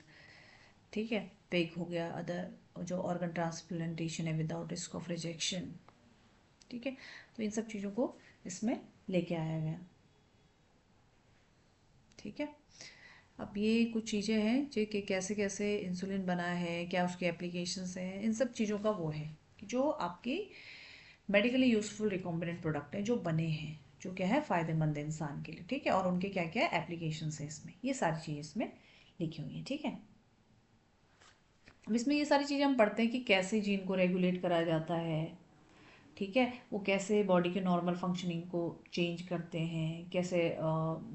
ठीक है, पिग हो गया, अदर जो ऑर्गन ट्रांसप्लांटेशन है विदाउट रिस्क ऑफ रिजेक्शन। ठीक है, तो इन सब चीज़ों को इसमें लेके आया गया। ठीक है, अब ये कुछ चीज़ें हैं जो कि कैसे कैसे इंसुलिन बना है, क्या उसके एप्लीकेशंस हैं, इन सब चीज़ों का वो है कि जो आपकी मेडिकली यूजफुल रिकॉम्बिनेंट प्रोडक्ट हैं जो बने हैं, जो क्या है फ़ायदेमंद है इंसान के लिए। ठीक है, और उनके क्या क्या एप्लीकेशंस हैं इसमें, ये सारी चीज़ें इसमें लिखी हुई हैं। ठीक है, अब इसमें ये सारी चीज़ें हम पढ़ते हैं कि कैसे जीन को रेगुलेट करा जाता है। ठीक है, वो कैसे बॉडी के नॉर्मल फंक्शनिंग को चेंज करते हैं, कैसे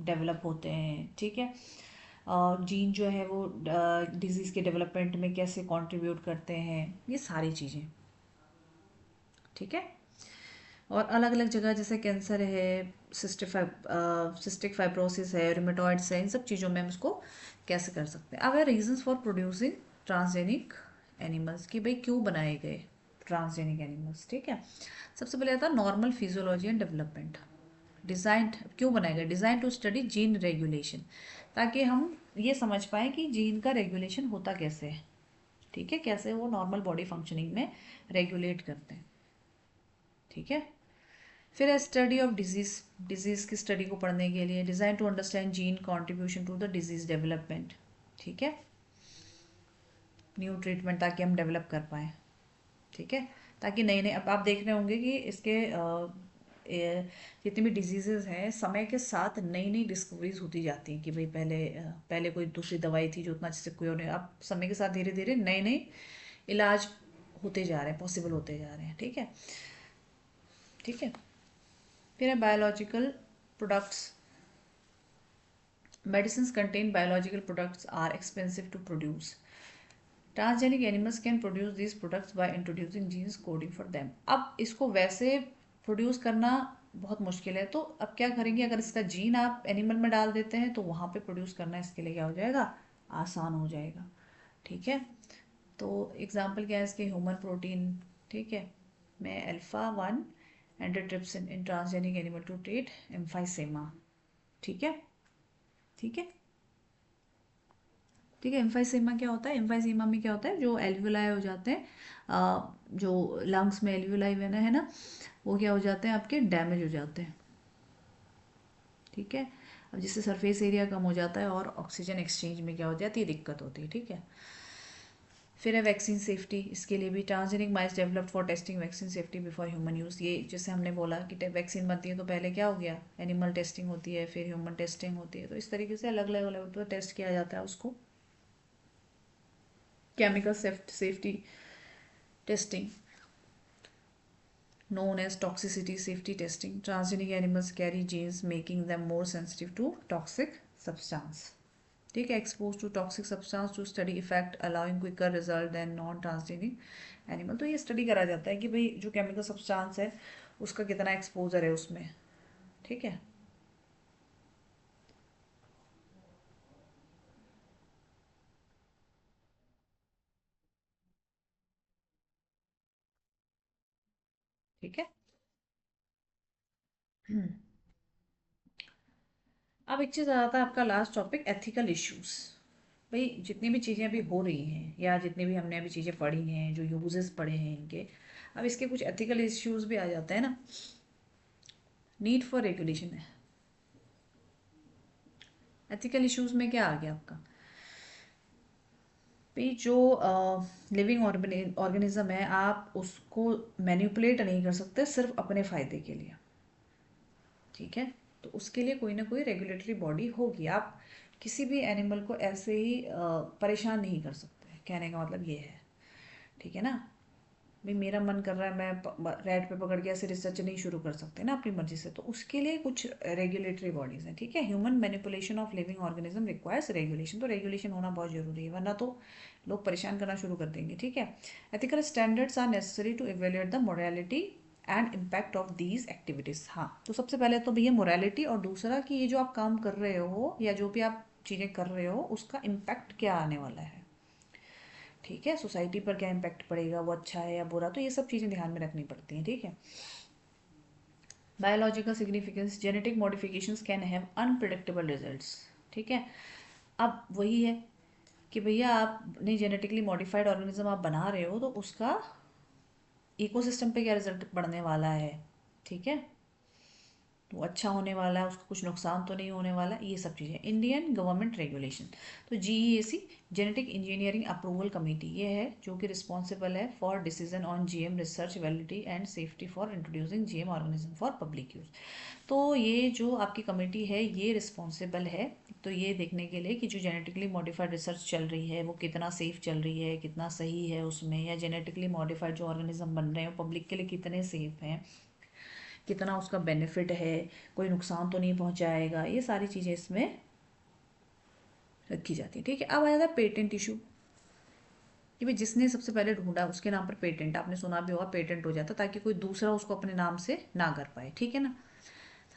डेवलप होते हैं। ठीक है, जीन जो है वो डिजीज़ के डेवलपमेंट में कैसे कंट्रीब्यूट करते हैं, ये सारी चीज़ें। ठीक है, और अलग अलग जगह जैसे कैंसर है, सिस्टिक फाइब्रोसिस है, रूमेटॉइड्स है, इन सब चीज़ों में हम इसको कैसे कर सकते हैं। अब है reasons for producing transgenic animals, कि भाई क्यों बनाए गए ट्रांसजेनिक एनिमल्स। ठीक है, सबसे पहले आता है normal physiology and development. Design क्यों बनाया गया, design to study gene regulation, ताकि हम ये समझ पाएँ कि जीन का रेगुलेशन होता कैसे है। ठीक है, कैसे वो नॉर्मल बॉडी फंक्शनिंग में रेगुलेट करते हैं। ठीक है, फिर है स्टडी ऑफ डिजीज़ की स्टडी को पढ़ने के लिए, design to understand gene contribution to the disease development. ठीक है, न्यू ट्रीटमेंट ताकि हम डेवलप कर पाएँ, ठीक है। ताकि नए नए, अब आप देख रहे होंगे कि इसके जितनी भी डिजीज़ेज़ हैं समय के साथ नई नई डिस्कवरीज होती जाती हैं कि भाई पहले कोई दूसरी दवाई थी जो उतना अच्छे से कोई होने, अब समय के साथ धीरे धीरे नए नए इलाज होते जा रहे हैं, पॉसिबल होते जा रहे हैं, ठीक है। ठीक है, फिर है biological products. Medicine contain biological products are expensive to produce. Transgenic animals can produce these products by introducing genes coding for them. अब इसको वैसे प्रोड्यूस करना बहुत मुश्किल है, तो अब क्या करेंगे, अगर इसका जीन आप एनिमल में डाल देते हैं तो वहाँ पे प्रोड्यूस करना इसके लिए क्या हो जाएगा, आसान हो जाएगा, ठीक है। तो एग्जांपल क्या है इसके, ह्यूमन प्रोटीन, ठीक है, में alpha 1 antitrypsin in transgenic animal to treat emphysema, ठीक है। ठीक है, ठीक है। एम्फाइसेमा क्या होता है, एम्फाइसेमा में क्या होता है, जो एल्वुलाई हो जाते हैं, जो लंग्स में एल्वुलाई वेना है ना, वो क्या हो जाते हैं, आपके डैमेज हो जाते हैं, ठीक है। अब जिससे सरफेस एरिया कम हो जाता है और ऑक्सीजन एक्सचेंज में क्या हो जाती है, दिक्कत होती है, ठीक है। फिर है वैक्सीन सेफ्टी, इसके लिए भी transgenic mice developed for testing vaccine safety before human use. ये जैसे हमने बोला कि वैक्सीन बनती है तो पहले क्या हो गया, एनिमल टेस्टिंग होती है, फिर ह्यूमन टेस्टिंग होती है, तो इस तरीके से अलग अलग लेवल पर टेस्ट किया जाता है उसको। Chemical safety testing known as toxicity safety testing. Transgenic animals carry genes making them more sensitive to toxic substance. ठीक है, expose to toxic substance to study effect allowing quicker result than non transgenic animal. तो ये स्टडी करा जाता है कि भाई जो केमिकल सब्सटेंस है उसका कितना एक्सपोजर है उसमें, ठीक है। ठीक है, अब एक चीज़ आ जाता है आपका लास्ट टॉपिक, एथिकल इश्यूज। भाई जितनी भी चीज़ें अभी हो रही हैं या जितनी भी हमने अभी चीज़ें पढ़ी हैं, जो यूजेस पढ़े हैं इनके, अब इसके कुछ एथिकल इश्यूज भी आ जाते हैं ना। नीड फॉर रेगुलेशन है, एथिकल इश्यूज में क्या आ गया आपका, भाई जो लिविंग ऑर्गेनिज्म है आप उसको मैनिपुलेट नहीं कर सकते सिर्फ अपने फ़ायदे के लिए, ठीक है। तो उसके लिए कोई ना कोई रेगुलेटरी बॉडी होगी, आप किसी भी एनिमल को ऐसे ही परेशान नहीं कर सकते, कहने का मतलब ये है, ठीक है ना। भाई मेरा मन कर रहा है, मैं रैट पे पकड़ के ऐसे रिसर्च नहीं शुरू कर सकते ना अपनी मर्जी से, तो उसके लिए कुछ रेगुलेटरी बॉडीज हैं, ठीक है। Human manipulation of living organism requires regulation, तो रेगुलेशन होना बहुत जरूरी है, वरना तो लोग परेशान करना शुरू कर देंगे, ठीक है। Ethical standards are necessary to evaluate the morality and impact of these activities. हाँ, तो सबसे पहले तो भैया मोरालिटी, और दूसरा कि ये जो आप काम कर रहे हो या जो भी आप चीज़ें कर रहे हो उसका इम्पैक्ट क्या आने वाला है, ठीक है। सोसाइटी पर क्या इम्पैक्ट पड़ेगा, वो अच्छा है या बुरा, तो ये सब चीज़ें ध्यान में रखनी पड़ती हैं, ठीक है। Biological significance, genetic modifications can have unpredictable results, ठीक है। अब वही है कि भैया आपने जेनेटिकली मॉडिफाइड ऑर्गेनिज्म आप बना रहे हो तो उसका इकोसिस्टम पे क्या रिजल्ट पड़ने वाला है, ठीक है। वो अच्छा होने वाला है, उसका कुछ नुकसान तो नहीं होने वाला, ये सब चीज़ें। इंडियन गवर्नमेंट रेगुलेशन, तो GEAC genetic engineering approval committee, ये है जो कि रिस्पॉन्सिबल है for decision on GM research validity and safety for introducing GM organism for public use. तो ये जो आपकी कमेटी है ये रिस्पॉन्सिबल है, तो ये देखने के लिए कि जो जेनेटिकली मॉडिफाइड रिसर्च चल रही है वो कितना सेफ चल रही है, कितना सही है उसमें, या जेनेटिकली मॉडिफाइड जो ऑर्गेनिज्म बन रहे हैं पब्लिक के लिए कितने सेफ हैं, कितना उसका बेनिफिट है, कोई नुकसान तो नहीं पहुंचाएगा, ये सारी चीज़ें इसमें रखी जाती है, ठीक है। अब आ जाता है पेटेंट इशू, कि भाई जिसने सबसे पहले ढूंढा उसके नाम पर पेटेंट, आपने सुना भी होगा, पेटेंट हो जाता ताकि कोई दूसरा उसको अपने नाम से ना कर पाए, ठीक है ना।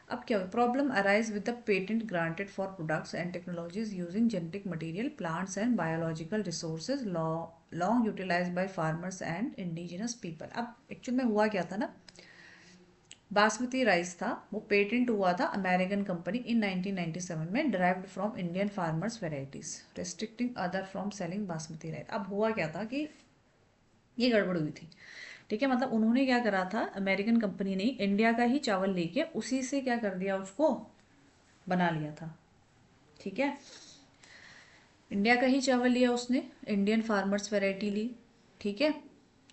अब क्या हो, problem arise with the patent granted for products and technologies using genetic material plants and biological resources long utilize by farmers and indigenous people. अब एक्चुअल में हुआ क्या था ना, बासमती राइस था, वो पेटेंट हुआ था अमेरिकन कंपनी इन 1997 में, derived from Indian farmers varieties, restricting other from selling basmati rice. अब हुआ क्या था कि ये गड़बड़ हुई थी, ठीक है। मतलब उन्होंने क्या करा था, अमेरिकन कंपनी ने इंडिया का ही चावल लेके उसी से क्या कर दिया, उसको बना लिया था, ठीक है। इंडिया का ही चावल लिया उसने, इंडियन फार्मर्स वैरायटी ली, ठीक है,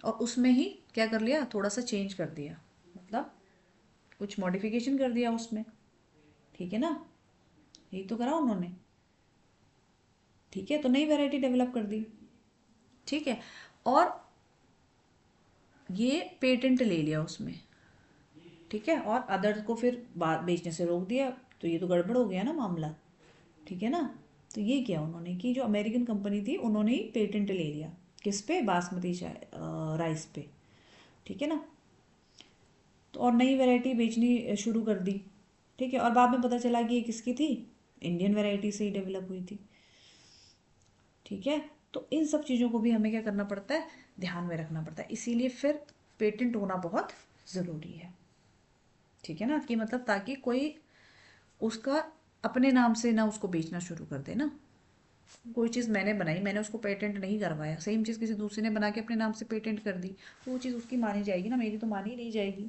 और उसमें ही क्या कर लिया, थोड़ा सा चेंज कर दिया, मतलब कुछ मॉडिफिकेशन कर दिया उसमें, ठीक है ना, यही तो करा उन्होंने, ठीक है, तो नई वैरायटी डेवलप कर दी, ठीक है, और ये पेटेंट ले लिया उसमें, ठीक है, और अदर को फिर बेचने से रोक दिया, तो ये तो गड़बड़ हो गया ना मामला, ठीक है ना। तो ये किया उन्होंने कि जो अमेरिकन कंपनी थी उन्होंने ही पेटेंट ले लिया, किस पे, बासमती राइस पे, ठीक है ना, तो और नई वैरायटी बेचनी शुरू कर दी, ठीक है, और बाद में पता चला कि ये किसकी थी, इंडियन वैरायटी से ही डेवलप हुई थी, ठीक है। तो इन सब चीज़ों को भी हमें क्या करना पड़ता है, ध्यान में रखना पड़ता है, इसीलिए फिर पेटेंट होना बहुत ज़रूरी है, ठीक है ना, कि मतलब ताकि कोई उसका अपने नाम से ना उसको बेचना शुरू कर दे ना, कोई चीज़ मैंने बनाई, मैंने उसको पेटेंट नहीं करवाया, सेम चीज़ किसी दूसरे ने बना के अपने नाम से पेटेंट कर दी, तो वो चीज़ उसकी मानी जाएगी ना, मेरी तो मानी नहीं जाएगी,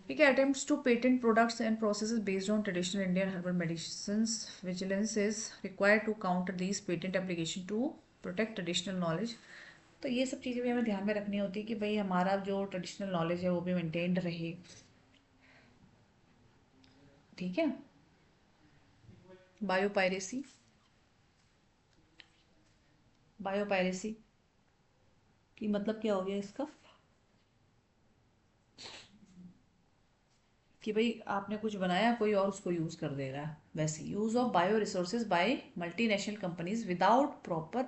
ठीक है। Attempts to patent products and processes based on traditional Indian herbal medicines, vigilance is required to counter these patent application to protect traditional knowledge. तो ये सब चीज़ें भी हमें ध्यान में रखनी होती है कि भाई हमारा जो ट्रेडिशनल नॉलेज है वो भी मेंटेन्ड रहे, ठीक है। बायोपायरेसी, बायोपायरेसी की मतलब क्या हो गया इसका, कि भाई आपने कुछ बनाया कोई और उसको यूज़ कर दे रहा है, वैसे use of bioresources by multinational companies without proper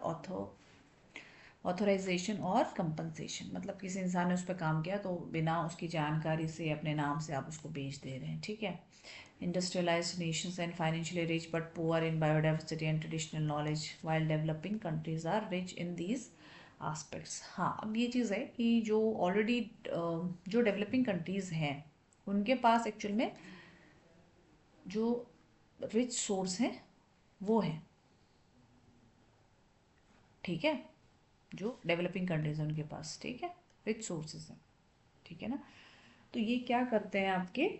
authorization और कंपनसेशन, मतलब किसी इंसान ने उस पर काम किया तो बिना उसकी जानकारी से अपने नाम से आप उसको बेच दे रहे हैं, ठीक है। Industrialized nations and financially rich but poor in biodiversity and traditional knowledge, while developing countries are rich in these aspects। हाँ, अब ये चीज़ है कि जो ऑलरेडी जो डेवलपिंग कंट्रीज़ हैं उनके पास एक्चुअल में जो रिच सोर्स हैं वो है, ठीक है, जो डेवलपिंग कंट्रीज हैं उनके पास, ठीक है, रिच सोर्सेज हैं, ठीक है ना। तो ये क्या करते हैं आपके,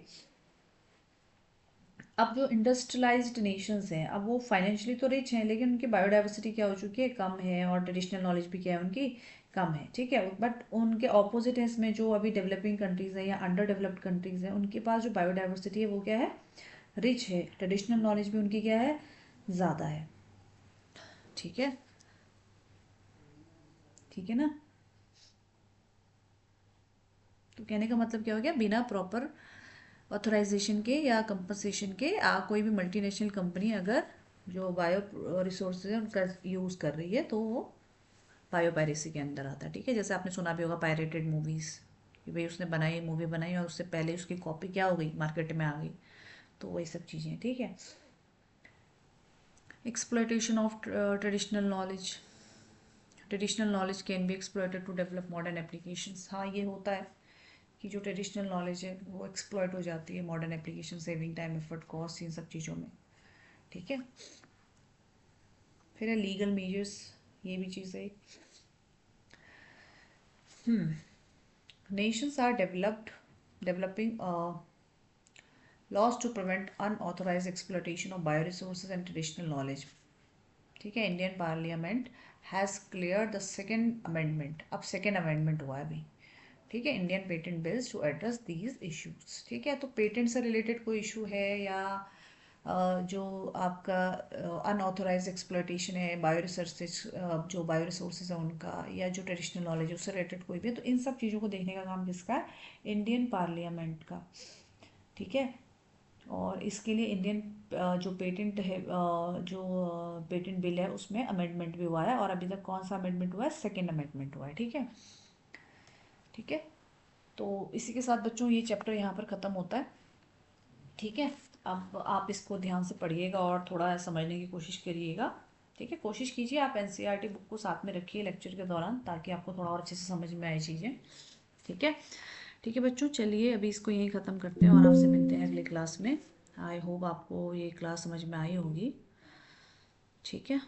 अब जो इंडस्ट्रियलाइज्ड नेशंस हैं अब वो फाइनेंशियली तो रिच हैं लेकिन उनकी बायोडाइवर्सिटी क्या हो चुकी है, कम है, और ट्रेडिशनल नॉलेज भी क्या है उनकी, कम है, ठीक है, बट उनके ऑपोजिट है इसमें जो अभी डेवलपिंग कंट्रीज हैं या अंडर डेवलप्ड कंट्रीज हैं उनके पास जो बायोडाइवर्सिटी है वो क्या है, रिच है, ट्रेडिशनल नॉलेज भी उनकी क्या है, ज़्यादा है, ठीक है, ठीक है ना। तो कहने का मतलब क्या हो गया, बिना प्रॉपर ऑथराइजेशन के या कंपनसेशन के कोई भी मल्टीनेशनल कंपनी अगर जो बायो रिसोर्सेज है उनका यूज़ कर रही है तो वो बायो पायरेसी के अंदर आता है, ठीक है। जैसे आपने सुना भी होगा पायरेटेड मूवीज़, कि भाई उसने बनाई मूवी बनाई और उससे पहले उसकी कॉपी क्या हो गई, मार्केट में आ गई, तो वही सब चीज़ें, ठीक है। Exploitation of traditional knowledge, traditional knowledge can be exploited to develop modern applications. हाँ, ये होता है कि जो ट्रेडिशनल नॉलेज है वो एक्सप्लॉयट हो जाती है modern application, saving time effort cost in सब चीज़ों में, ठीक है। फिर है लीगल मेजर्स, ये भी चीज़ है। Nations are developing laws to prevent unauthorise exploitation of bioresources and traditional knowledge, ठीक है। Indian parliament has clear the second amendment, अब सेकेंड अमेंडमेंट हुआ है अभी, ठीक है, Indian patent bills to address these issues, ठीक है। तो पेटेंट से रिलेटेड कोई इशू है या जो आपका अनऑथोराइज एक्सप्लोइटेशन है बायो रिसोर्सेज, जो बायो रिसोर्सेज है उनका, या जो ट्रेडिशनल नॉलेज है उससे रिलेटेड कोई भी है, तो इन सब चीज़ों को देखने का काम किसका है, इंडियन पार्लियामेंट का, ठीक है। और इसके लिए इंडियन जो पेटेंट है जो पेटेंट बिल है उसमें अमेंडमेंट भी हुआ है, और अभी तक कौन सा अमेंडमेंट हुआ है, सेकेंड अमेंडमेंट हुआ है, ठीक है, ठीक है। तो इसी के साथ बच्चों ये चैप्टर यहाँ पर ख़त्म होता है, ठीक है। अब आप इसको ध्यान से पढ़िएगा और थोड़ा समझने की कोशिश करिएगा, ठीक है। कोशिश कीजिए आप एनसीईआरटी बुक को साथ में रखिए लेक्चर के दौरान ताकि आपको थोड़ा और अच्छे से समझ में आए चीज़ें, ठीक है। ठीक है बच्चों, चलिए अभी इसको यहीं ख़त्म करते हैं और आपसे मिलते हैं अगले क्लास में। आई होप आपको ये क्लास समझ में आई होगी, ठीक है।